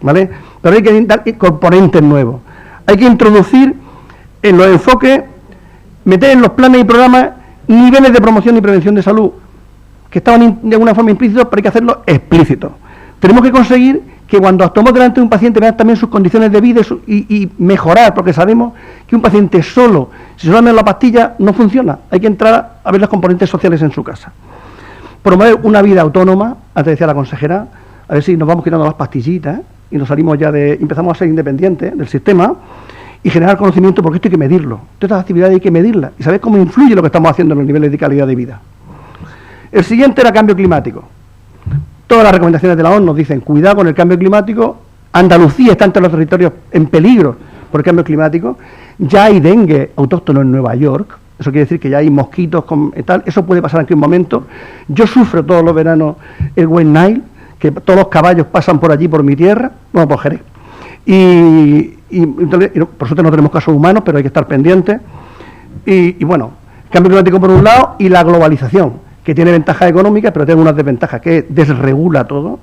¿vale? Pero hay que dar componentes nuevos. Hay que introducir en los enfoques, meter en los planes y programas niveles de promoción y prevención de salud que estaban de alguna forma implícitos, pero hay que hacerlo explícito. Tenemos que conseguir que cuando actuamos delante de un paciente vean también sus condiciones de vida y mejorar, porque sabemos que un paciente solo, si solo me da la pastilla, no funciona. Hay que entrar a ver los componentes sociales en su casa. Promover una vida autónoma, antes decía la consejera, a ver si nos vamos quitando las pastillitas y nos salimos ya empezamos a ser independientes del sistema y generar conocimiento, porque esto hay que medirlo. Todas estas actividades hay que medirlas y saber cómo influye lo que estamos haciendo en los niveles de calidad de vida. El siguiente era cambio climático. Todas las recomendaciones de la ONU nos dicen, cuidado con el cambio climático. Andalucía está entre los territorios en peligro por el cambio climático. Ya hay dengue autóctono en Nueva York. Eso quiere decir que ya hay mosquitos con tal. Eso puede pasar en cualquier momento. Yo sufro todos los veranos el White Nile, que todos los caballos pasan por allí, por mi tierra, bueno, por Jerez. Y por suerte no tenemos casos humanos, pero hay que estar pendientes. Y bueno, cambio climático por un lado y la globalización, que tiene ventajas económicas, pero tiene unas desventajas, que desregula todo.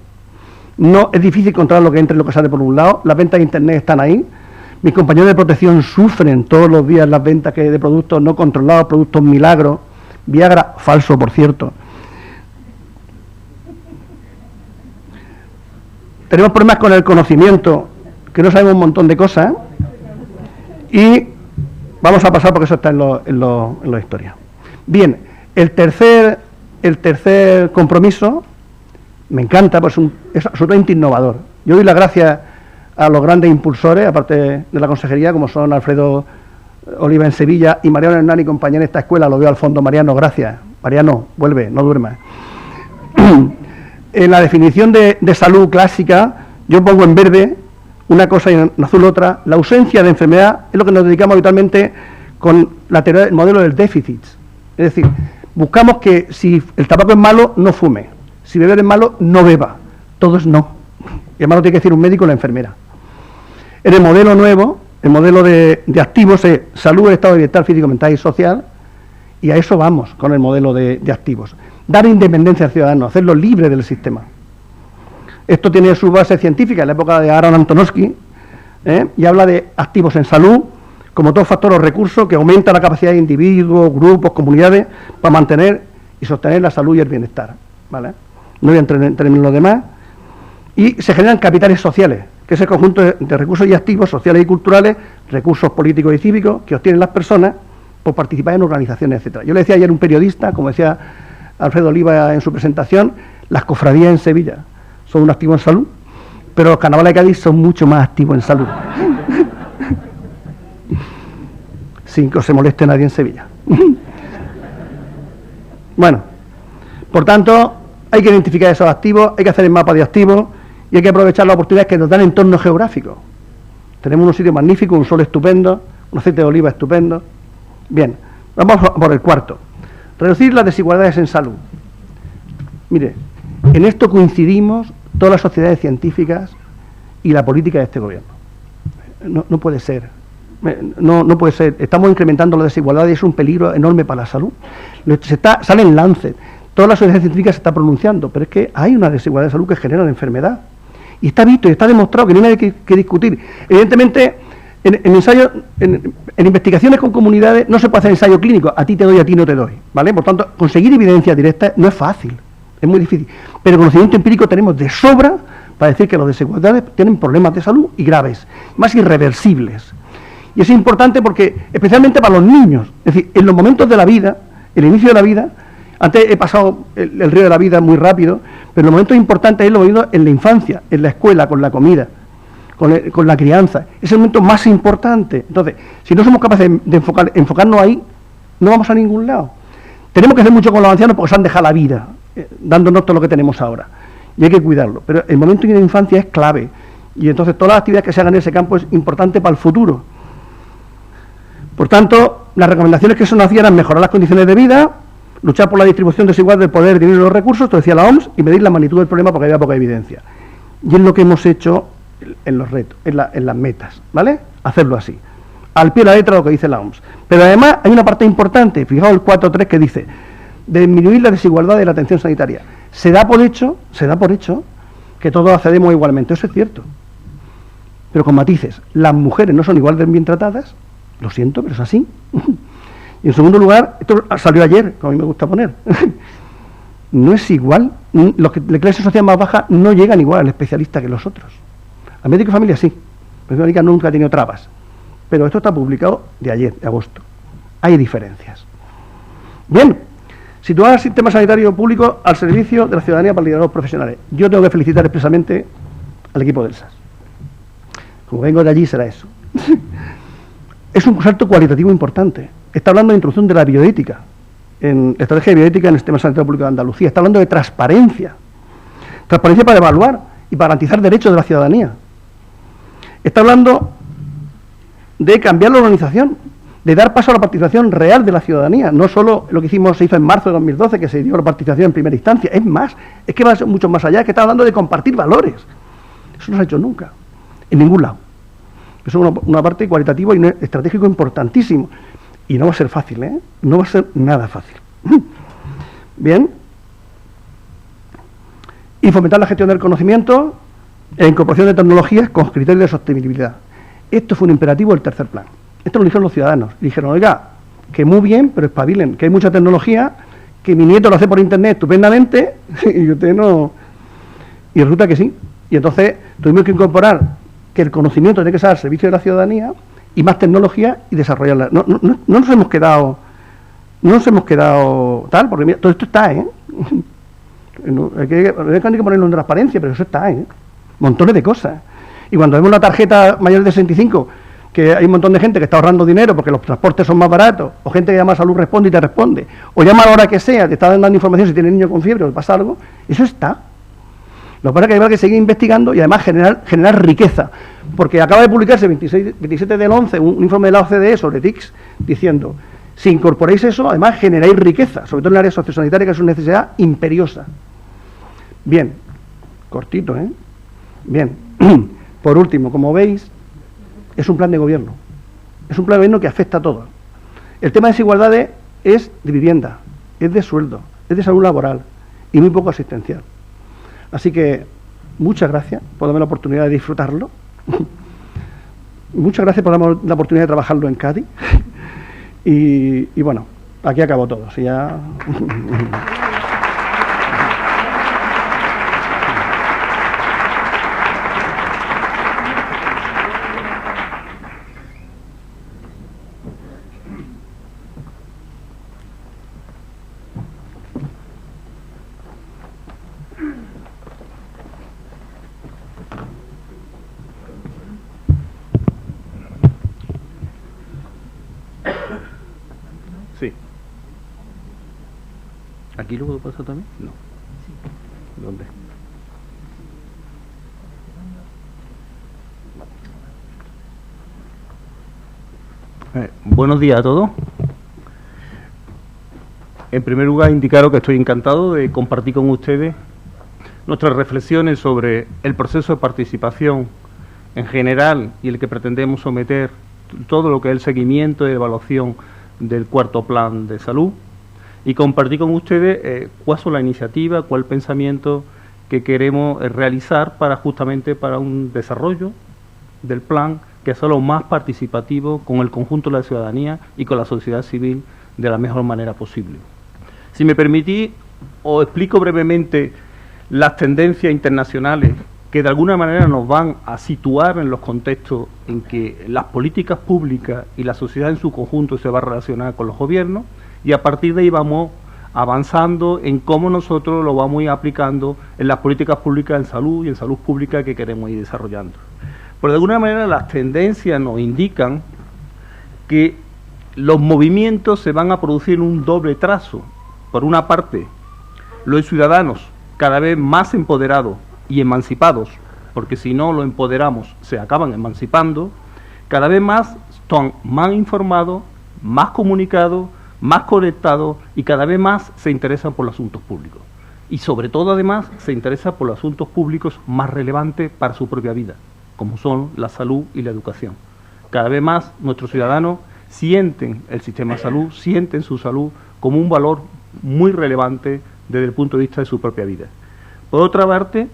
No es difícil controlar lo que entra y lo que sale por un lado. Las ventas de Internet están ahí. Mis compañeros de protección sufren todos los días las ventas de productos no controlados, productos milagros. Viagra, falso, por cierto. Tenemos problemas con el conocimiento, que no sabemos un montón de cosas. Y vamos a pasar porque eso está en la historia. Bien, el tercer compromiso me encanta, pues es absolutamente innovador. Yo doy las gracias a los grandes impulsores, aparte de la consejería, como son Alfredo Oliva en Sevilla y Mariano Hernán y compañía en esta escuela. Lo veo al fondo. Mariano, gracias. Mariano, vuelve, no duermas. En la definición de salud clásica, yo pongo en verde una cosa y en azul otra. La ausencia de enfermedad es lo que nos dedicamos habitualmente con la teoría del modelo del déficit. Es decir, buscamos que si el tabaco es malo, no fume. Si beber es malo, no beba. Todo es no. Y además lo tiene que decir un médico o la enfermera. En el modelo nuevo, el modelo de activos es salud, estado de bienestar físico, mental y social, y a eso vamos con el modelo de activos. Dar independencia al ciudadano, hacerlo libre del sistema. Esto tiene su base científica en la época de Aaron Antonovsky, y habla de activos en salud, como todo factor o recurso que aumenta la capacidad de individuos, grupos, comunidades, para mantener y sostener la salud y el bienestar, ¿vale? No voy a entrar en lo demás. Y se generan capitales sociales, que es el conjunto de recursos y activos sociales y culturales, recursos políticos y cívicos que obtienen las personas por participar en organizaciones, etcétera. Yo le decía ayer a un periodista, como decía Alfredo Oliva en su presentación, las cofradías en Sevilla son un activo en salud, pero los carnavales de Cádiz son mucho más activos en salud. Sin que os se moleste nadie en Sevilla. Bueno, por tanto, hay que identificar esos activos, hay que hacer el mapa de activos y hay que aprovechar las oportunidades que nos dan entornos geográficos. Tenemos un sitio magnífico, un sol estupendo, un aceite de oliva estupendo. Bien, vamos por el cuarto. Reducir las desigualdades en salud. Mire, en esto coincidimos todas las sociedades científicas y la política de este gobierno. No puede ser. No puede ser. Estamos incrementando la desigualdad y es un peligro enorme para la salud. Sale en Lancet. Toda la sociedad científica se está pronunciando, pero es que hay una desigualdad de salud que genera la enfermedad. Y está visto y está demostrado que no hay nada que discutir. Evidentemente, en investigaciones con comunidades no se puede hacer ensayo clínico. A ti te doy, a ti no te doy. ¿Vale? Por tanto, conseguir evidencia directa no es fácil. Es muy difícil. Pero conocimiento empírico tenemos de sobra para decir que las desigualdades tienen problemas de salud y graves, más irreversibles. Y es importante porque, especialmente para los niños, es decir, en los momentos de la vida, el inicio de la vida, antes he pasado el río de la vida muy rápido, pero los momentos importantes es lo vivido en la infancia, en la escuela, con la comida, con la crianza. Es el momento más importante. Entonces, si no somos capaces de enfocarnos ahí, no vamos a ningún lado. Tenemos que hacer mucho con los ancianos porque se han dejado la vida, dándonos todo lo que tenemos ahora. Y hay que cuidarlo. Pero el momento de la infancia es clave. Y entonces todas las actividades que se hagan en ese campo es importante para el futuro. Por tanto, las recomendaciones que se nos hacían eran mejorar las condiciones de vida, luchar por la distribución desigual del poder, dinero y los recursos, esto decía la OMS, y medir la magnitud del problema porque había poca evidencia. Y es lo que hemos hecho en los retos, en las metas, ¿vale? Hacerlo así. Al pie de la letra lo que dice la OMS. Pero además hay una parte importante, fijaos el 4.3 que dice, de disminuir la desigualdad de la atención sanitaria. Se da por hecho que todos accedemos igualmente, eso es cierto. Pero con matices, las mujeres no son igual de bien tratadas, lo siento, pero es así. Y en segundo lugar, esto salió ayer, como a mí me gusta poner, no es igual, los que de clase social más baja no llegan igual al especialista que los otros. Al médico de familia sí, el médico de familia nunca ha tenido trabas, pero esto está publicado de ayer, de agosto. Hay diferencias. Bien, situar el sistema sanitario público al servicio de la ciudadanía para liderar los profesionales. Yo tengo que felicitar expresamente al equipo del SAS. Como vengo de allí será eso. Es un salto cualitativo importante. Está hablando de introducción de la bioética, en la estrategia de bioética en el sistema sanitario público de Andalucía. Está hablando de transparencia. Transparencia para evaluar y para garantizar derechos de la ciudadanía. Está hablando de cambiar la organización, de dar paso a la participación real de la ciudadanía. No solo lo que se hizo en marzo de 2012, que se dio la participación en primera instancia. Es más, es que va mucho más allá, es que está hablando de compartir valores. Eso no se ha hecho nunca, en ningún lado. Eso es una parte cualitativa y estratégico importantísimo. Y no va a ser fácil, ¿eh? No va a ser nada fácil. Bien. Y fomentar la gestión del conocimiento e incorporación de tecnologías con criterios de sostenibilidad. Esto fue un imperativo del tercer plan. Esto lo dijeron los ciudadanos. Dijeron, oiga, que muy bien, pero espabilen, que hay mucha tecnología, que mi nieto lo hace por internet estupendamente, y usted no... Y resulta que sí. Y entonces tuvimos que incorporar que el conocimiento tiene que ser al servicio de la ciudadanía y más tecnología y desarrollarla. No nos hemos quedado tal, porque mira, todo esto está, ¿eh? Hay que ponerlo en transparencia, pero eso está, ¿eh? Montones de cosas. Y cuando vemos una tarjeta mayor de 65, que hay un montón de gente que está ahorrando dinero porque los transportes son más baratos, o gente que llama a Salud Responde y te responde, o llama a la hora que sea, te está dando información si tiene niño con fiebre o pasa algo, eso está. Lo que pasa es que hay que seguir investigando y además generar riqueza, porque acaba de publicarse el 27 del 11 un informe de la OCDE sobre TICs diciendo, si incorporáis eso, además generáis riqueza, sobre todo en el área sociosanitaria, que es una necesidad imperiosa. Bien, cortito, ¿eh? Bien, por último, como veis, es un plan de gobierno. Es un plan de gobierno que afecta a todo. El tema de desigualdades es de vivienda, es de sueldo, es de salud laboral y muy poco asistencial. Así que, muchas gracias por darme la oportunidad de disfrutarlo. Muchas gracias por darme la oportunidad de trabajarlo en Cádiz. Y bueno, aquí acabó todo. Si ya... Sí. ¿Aquí lo puedo pasar también? No. ¿Dónde? Buenos días a todos. En primer lugar, indicaros que estoy encantado de compartir con ustedes nuestras reflexiones sobre el proceso de participación en general y el que pretendemos someter todo lo que es el seguimiento y evaluación del cuarto plan de salud y compartir con ustedes cuál son la iniciativa, cuál el pensamiento que queremos realizar justamente para un desarrollo del plan que sea lo más participativo con el conjunto de la ciudadanía y con la sociedad civil de la mejor manera posible. Si me permitís, os explico brevemente las tendencias internacionales que de alguna manera nos van a situar en los contextos en que las políticas públicas y la sociedad en su conjunto se va a relacionar con los gobiernos, y a partir de ahí vamos avanzando en cómo nosotros lo vamos a ir aplicando en las políticas públicas en salud y en salud pública que queremos ir desarrollando. Pero de alguna manera las tendencias nos indican que los movimientos se van a producir en un doble trazo. Por una parte, los ciudadanos cada vez más empoderados y emancipados, porque si no lo empoderamos se acaban emancipando, cada vez más están más informados, más comunicados, más conectados y cada vez más se interesan por los asuntos públicos. Y sobre todo además se interesan por los asuntos públicos más relevantes para su propia vida, como son la salud y la educación. Cada vez más nuestros ciudadanos sienten el sistema de salud, sienten su salud como un valor muy relevante desde el punto de vista de su propia vida. Por otra parte,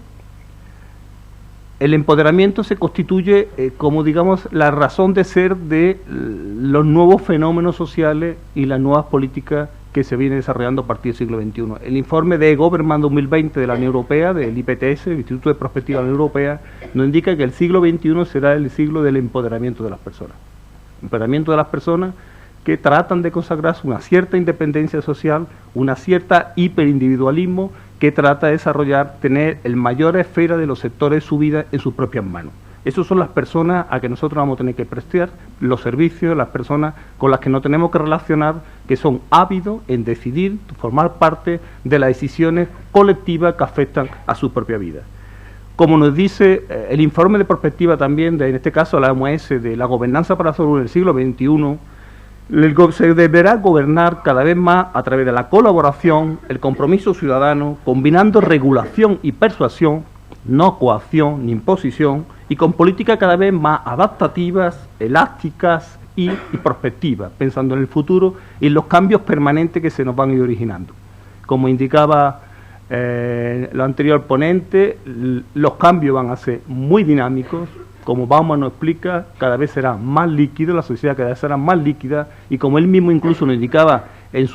el empoderamiento se constituye como, digamos, la razón de ser de los nuevos fenómenos sociales y las nuevas políticas que se vienen desarrollando a partir del siglo XXI. El informe de Government 2020 de la Unión Europea, del IPTS, el Instituto de Prospectiva de la Unión Europea, nos indica que el siglo XXI será el siglo del empoderamiento de las personas. Empoderamiento de las personas que tratan de consagrarse una cierta independencia social, una cierta hiperindividualismo, que trata de desarrollar, tener el mayor esfera de los sectores de su vida en sus propias manos. Esas son las personas a que nosotros vamos a tener que prestar los servicios, las personas con las que nos tenemos que relacionar, que son ávidos en decidir, formar parte de las decisiones colectivas que afectan a su propia vida. Como nos dice el informe de perspectiva también, en este caso la OMS, de la gobernanza para la salud en el siglo XXI, se deberá gobernar cada vez más a través de la colaboración, el compromiso ciudadano, combinando regulación y persuasión, no coacción ni imposición, y con políticas cada vez más adaptativas, elásticas y prospectivas, pensando en el futuro y en los cambios permanentes que se nos van a ir originando. Como indicaba lo anterior ponente, los cambios van a ser muy dinámicos. Como Bauman nos explica, cada vez será más líquido, la sociedad cada vez será más líquida, y como él mismo incluso nos indicaba en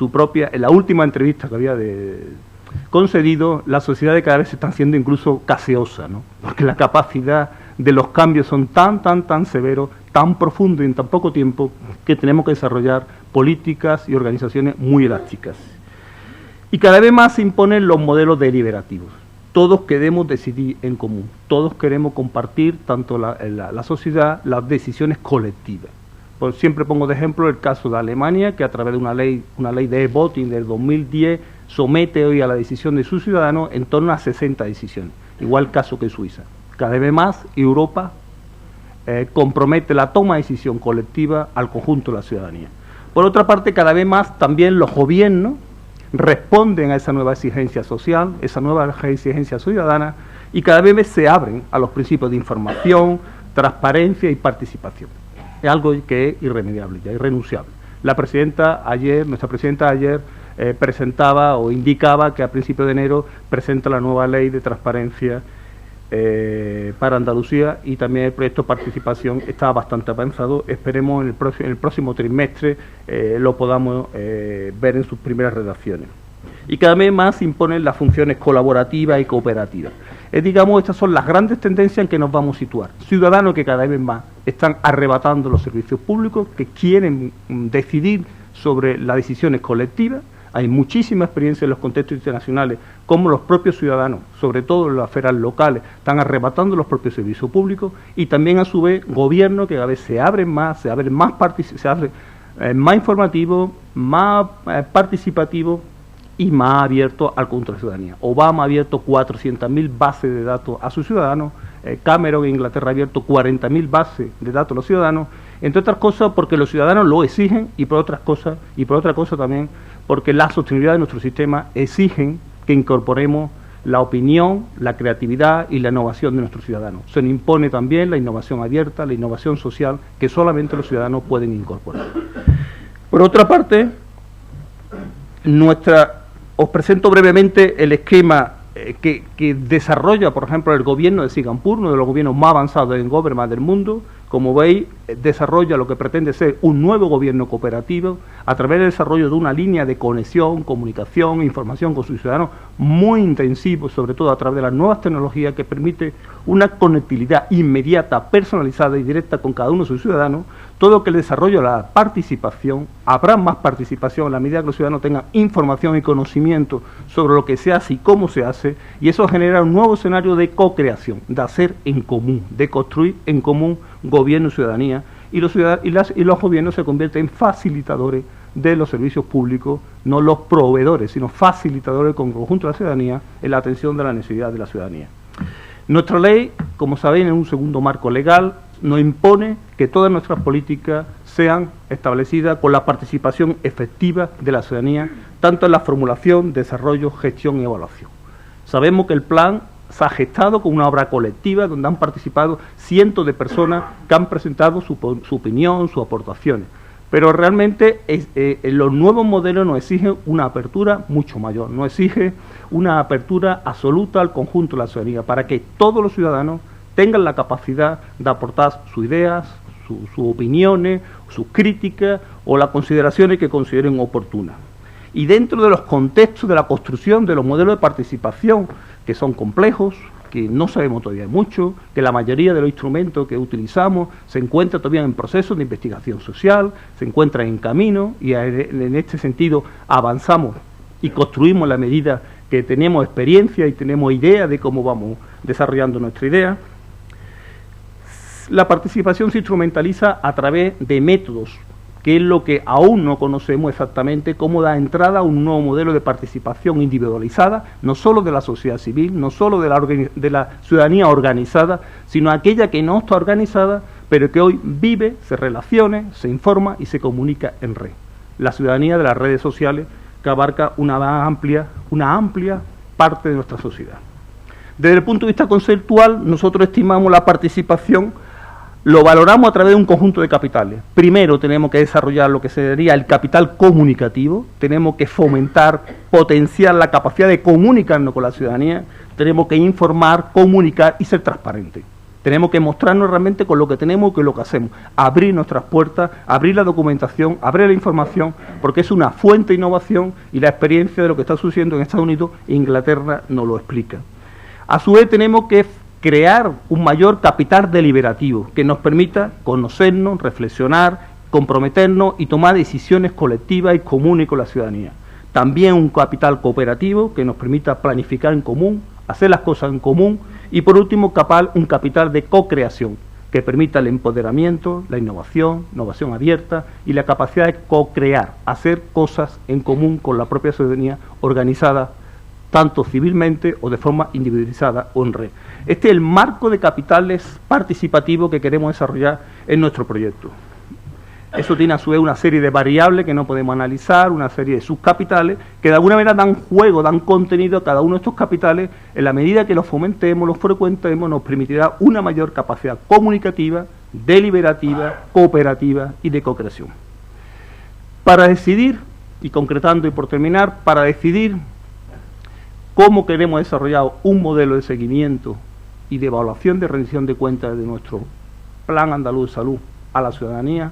la última entrevista que había concedido, las sociedades cada vez se están haciendo incluso gaseosas, ¿no? Porque la capacidad de los cambios son tan severos, tan profundos y en tan poco tiempo, que tenemos que desarrollar políticas y organizaciones muy elásticas. Y cada vez más se imponen los modelos deliberativos. Todos queremos decidir en común, todos queremos compartir, tanto la sociedad, las decisiones colectivas. Pues siempre pongo de ejemplo el caso de Alemania, que a través de una ley de e-voting del 2010 somete hoy a la decisión de sus ciudadanos en torno a 60 decisiones, igual caso que Suiza. Cada vez más Europa compromete la toma de decisión colectiva al conjunto de la ciudadanía. Por otra parte, cada vez más también los gobiernos responden a esa nueva exigencia social, esa nueva exigencia ciudadana, y cada vez se abren a los principios de información, transparencia y participación. Es algo que es irremediable, ya irrenunciable. Nuestra presidenta ayer presentaba o indicaba que a principios de enero presenta la nueva ley de transparencia para Andalucía, y también el proyecto de participación está bastante avanzado. Esperemos en el próximo trimestre lo podamos ver en sus primeras redacciones. Y cada vez más se imponen las funciones colaborativas y cooperativas. Digamos, estas son las grandes tendencias en que nos vamos a situar. Ciudadanos que cada vez más están arrebatando los servicios públicos, que quieren decidir sobre las decisiones colectivas. Hay muchísima experiencia en los contextos internacionales, como los propios ciudadanos, sobre todo en las esferas locales, están arrebatando los propios servicios públicos, y también a su vez gobiernos que cada vez se abren más informativo, más participativo y más abierto al control de la ciudadanía. Obama ha abierto 400.000 bases de datos a sus ciudadanos, Cameron en Inglaterra ha abierto 40.000 bases de datos a los ciudadanos, entre otras cosas porque los ciudadanos lo exigen, y por otra cosa también porque la sostenibilidad de nuestro sistema exigen que incorporemos la opinión, la creatividad y la innovación de nuestros ciudadanos. Se nos impone también la innovación abierta, la innovación social, que solamente los ciudadanos pueden incorporar. Por otra parte, Os presento brevemente el esquema que desarrolla, por ejemplo, el gobierno de Singapur, uno de los gobiernos más avanzados en government del mundo. Como veis, desarrolla lo que pretende ser un nuevo gobierno cooperativo a través del desarrollo de una línea de conexión, comunicación, información con sus ciudadanos muy intensivo, sobre todo a través de las nuevas tecnologías que permite una conectividad inmediata, personalizada y directa con cada uno de sus ciudadanos. Todo que el desarrollo de la participación, habrá más participación en la medida que los ciudadanos tengan información y conocimiento sobre lo que se hace y cómo se hace, y eso genera un nuevo escenario de co-creación, de hacer en común, de construir en común gobierno y ciudadanía, y los gobiernos se convierten en facilitadores de los servicios públicos, no los proveedores, sino facilitadores con el conjunto de la ciudadanía en la atención de la necesidad de la ciudadanía. Nuestra ley, como sabéis, en un segundo marco legal, nos impone que todas nuestras políticas sean establecidas con la participación efectiva de la ciudadanía, tanto en la formulación, desarrollo, gestión y evaluación. Sabemos que el plan se ha gestado con una obra colectiva donde han participado cientos de personas que han presentado su opinión, sus aportaciones. Pero realmente los nuevos modelos nos exigen una apertura mucho mayor, nos exige una apertura absoluta al conjunto de la ciudadanía para que todos los ciudadanos tengan la capacidad de aportar sus ideas, sus opiniones, sus críticas o las consideraciones que consideren oportunas. Y dentro de los contextos de la construcción de los modelos de participación, que son complejos, que no sabemos todavía mucho, que la mayoría de los instrumentos que utilizamos se encuentran todavía en procesos de investigación social, se encuentran en camino, y en este sentido avanzamos y construimos la medida que tenemos experiencia y tenemos idea de cómo vamos desarrollando nuestra idea. La participación se instrumentaliza a través de métodos, que es lo que aún no conocemos exactamente, cómo da entrada a un nuevo modelo de participación individualizada, no solo de la sociedad civil, no solo de la ciudadanía organizada, sino aquella que no está organizada, pero que hoy vive, se relaciona, se informa y se comunica en red. La ciudadanía de las redes sociales, que abarca una amplia parte de nuestra sociedad. Desde el punto de vista conceptual, nosotros estimamos la participación, lo valoramos a través de un conjunto de capitales. Primero tenemos que desarrollar lo que sería el capital comunicativo, tenemos que fomentar, potenciar la capacidad de comunicarnos con la ciudadanía, tenemos que informar, comunicar y ser transparentes. Tenemos que mostrarnos realmente con lo que tenemos y con lo que hacemos, abrir nuestras puertas, abrir la documentación, abrir la información, porque es una fuente de innovación y la experiencia de lo que está sucediendo en Estados Unidos e Inglaterra nos lo explica. A su vez tenemos que crear un mayor capital deliberativo que nos permita conocernos, reflexionar, comprometernos y tomar decisiones colectivas y comunes con la ciudadanía. También un capital cooperativo que nos permita planificar en común, hacer las cosas en común y por último un capital de co-creación que permita el empoderamiento, la innovación abierta y la capacidad de co-crear, hacer cosas en común con la propia ciudadanía organizada tanto civilmente o de forma individualizada o en red. Este es el marco de capitales participativos que queremos desarrollar en nuestro proyecto. Eso tiene a su vez una serie de variables que no podemos analizar, una serie de subcapitales que de alguna manera dan juego, dan contenido a cada uno de estos capitales. En la medida que los fomentemos, los frecuentemos, nos permitirá una mayor capacidad comunicativa, deliberativa, cooperativa y de co-creación. Para decidir, y concretando y por terminar, para decidir cómo queremos desarrollar un modelo de seguimiento y de evaluación de rendición de cuentas de nuestro Plan Andaluz de Salud a la ciudadanía,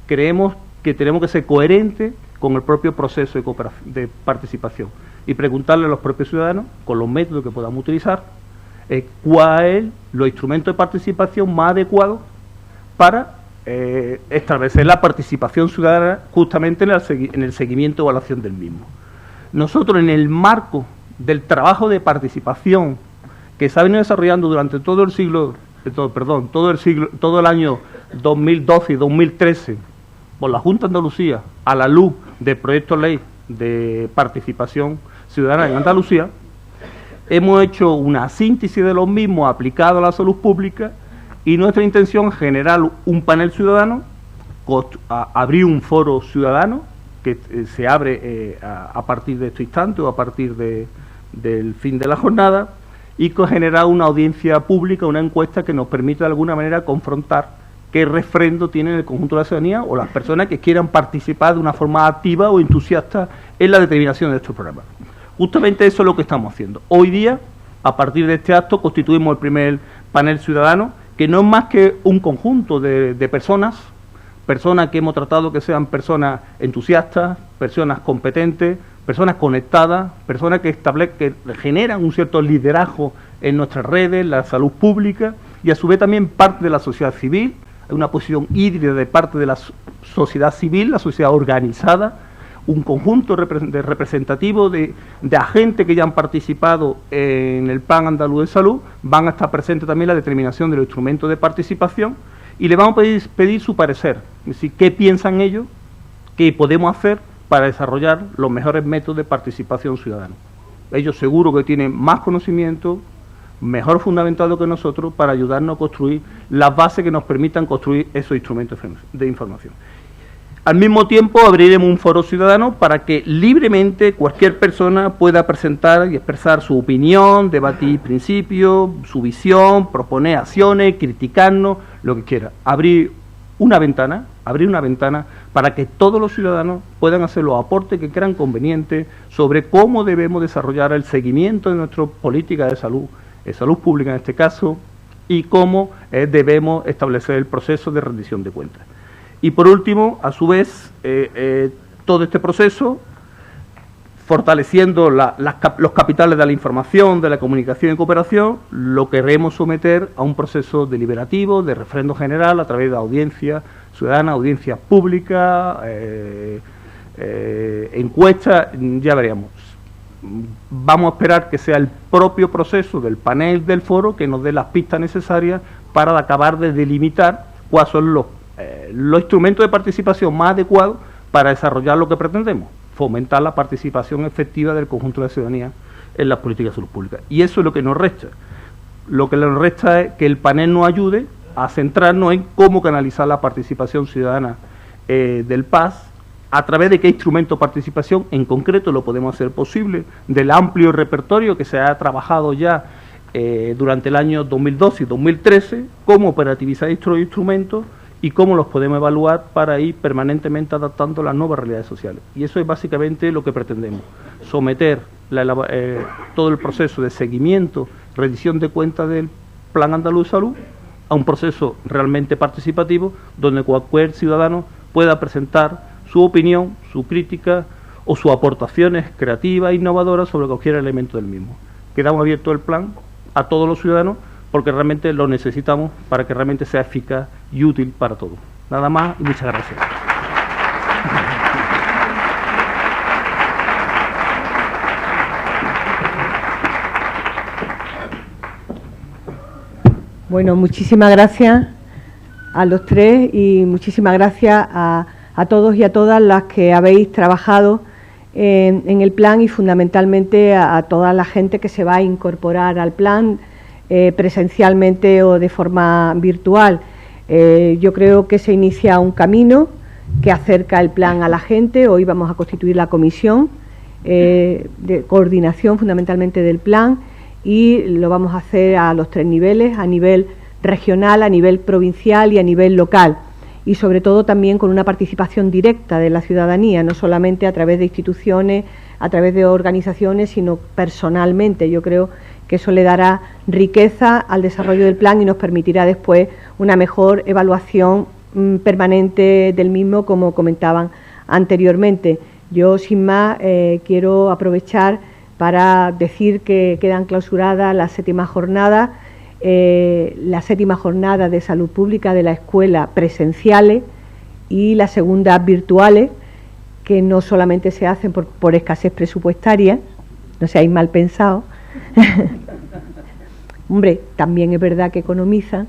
creemos que tenemos que ser coherentes con el propio proceso de participación y preguntarle a los propios ciudadanos, con los métodos que podamos utilizar, cuáles son los instrumentos de participación más adecuados para establecer la participación ciudadana justamente en el seguimiento y evaluación del mismo. Nosotros, en el marco del trabajo de participación que se ha venido desarrollando durante todo el año 2012 y 2013 por la Junta de Andalucía a la luz del proyecto de ley de participación ciudadana en Andalucía, hemos hecho una síntesis de los mismos aplicados a la salud pública y nuestra intención es generar un panel ciudadano, abrir un foro ciudadano que se abre a partir de este instante o a partir del fin de la jornada y generar una audiencia pública, una encuesta que nos permita de alguna manera confrontar qué refrendo tiene el conjunto de la ciudadanía o las personas que quieran participar de una forma activa o entusiasta en la determinación de estos problemas. Justamente eso es lo que estamos haciendo. Hoy día, a partir de este acto, constituimos el primer panel ciudadano, que no es más que un conjunto de personas que hemos tratado que sean personas entusiastas, personas competentes, personas conectadas, personas que generan un cierto liderazgo en nuestras redes, la salud pública, y a su vez también parte de la sociedad civil. Hay una posición híbrida de parte de la sociedad civil, la sociedad organizada, un conjunto representativo de agentes que ya han participado en el Plan Andaluz de Salud. Van a estar presentes también la determinación de los instrumentos de participación y le vamos a pedir su parecer, es decir, qué piensan ellos, qué podemos hacer para desarrollar los mejores métodos de participación ciudadana. Ellos seguro que tienen más conocimiento, mejor fundamentado que nosotros, para ayudarnos a construir las bases que nos permitan construir esos instrumentos de información. Al mismo tiempo abriremos un foro ciudadano para que libremente cualquier persona pueda presentar y expresar su opinión, debatir principios, su visión, proponer acciones, criticarnos, lo que quiera. Abrir una ventana para que todos los ciudadanos puedan hacer los aportes que crean convenientes sobre cómo debemos desarrollar el seguimiento de nuestra política de salud pública en este caso, y cómo debemos establecer el proceso de rendición de cuentas. Y por último, a su vez, todo este proceso, fortaleciendo los capitales de la información, de la comunicación y cooperación, lo queremos someter a un proceso deliberativo, de refrendo general, a través de audiencias ciudadanas, audiencias públicas, encuestas, ya veremos. Vamos a esperar que sea el propio proceso del panel del foro que nos dé las pistas necesarias para acabar de delimitar cuáles son los instrumentos de participación más adecuados para desarrollar lo que pretendemos, fomentar la participación efectiva del conjunto de la ciudadanía en las políticas de salud pública. Y eso es lo que nos resta. Lo que nos resta es que el panel nos ayude a centrarnos en cómo canalizar la participación ciudadana del PAS, a través de qué instrumento de participación en concreto lo podemos hacer posible, del amplio repertorio que se ha trabajado ya durante el año 2012 y 2013, cómo operativizar estos instrumentos y cómo los podemos evaluar para ir permanentemente adaptando a las nuevas realidades sociales. Y eso es básicamente lo que pretendemos, someter todo el proceso de seguimiento, rendición de cuentas del Plan Andaluz de Salud a un proceso realmente participativo, donde cualquier ciudadano pueda presentar su opinión, su crítica o sus aportaciones creativas e innovadoras sobre cualquier elemento del mismo. Quedamos abiertos el plan a todos los ciudadanos porque realmente lo necesitamos para que realmente sea eficaz y útil para todos. Nada más y muchas gracias. Bueno, muchísimas gracias a los tres y muchísimas gracias a todos y a todas las que habéis trabajado en el plan y fundamentalmente a toda la gente que se va a incorporar al plan presencialmente o de forma virtual. Yo creo que se inicia un camino que acerca el plan a la gente. Hoy vamos a constituir la comisión de coordinación fundamentalmente del plan y lo vamos a hacer a los tres niveles, a nivel regional, a nivel provincial y a nivel local. Y sobre todo también con una participación directa de la ciudadanía, no solamente a través de instituciones, a través de organizaciones, sino personalmente. Yo creo que eso le dará riqueza al desarrollo del plan y nos permitirá después una mejor evaluación permanente del mismo, como comentaban anteriormente. Yo, sin más, quiero aprovechar para decir que quedan clausuradas las séptimas jornadas de salud pública de la escuela presenciales y las segundas virtuales, que no solamente se hacen por escasez presupuestaria, no seáis mal pensados. Hombre, también es verdad que economizan,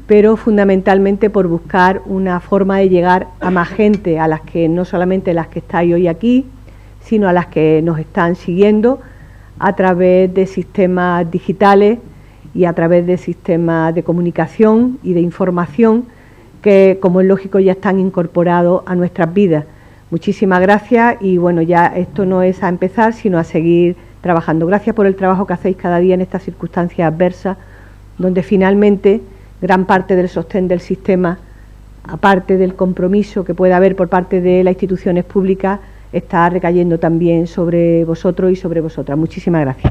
pero fundamentalmente por buscar una forma de llegar a más gente, a las que no solamente las que estáis hoy aquí, sino a las que nos están siguiendo a través de sistemas digitales y a través de sistemas de comunicación y de información que, como es lógico, ya están incorporados a nuestras vidas. Muchísimas gracias y bueno, ya esto no es a empezar, sino a seguir trabajando. Gracias por el trabajo que hacéis cada día en estas circunstancias adversas, donde finalmente gran parte del sostén del sistema, aparte del compromiso que pueda haber por parte de las instituciones públicas, está recayendo también sobre vosotros y sobre vosotras. Muchísimas gracias.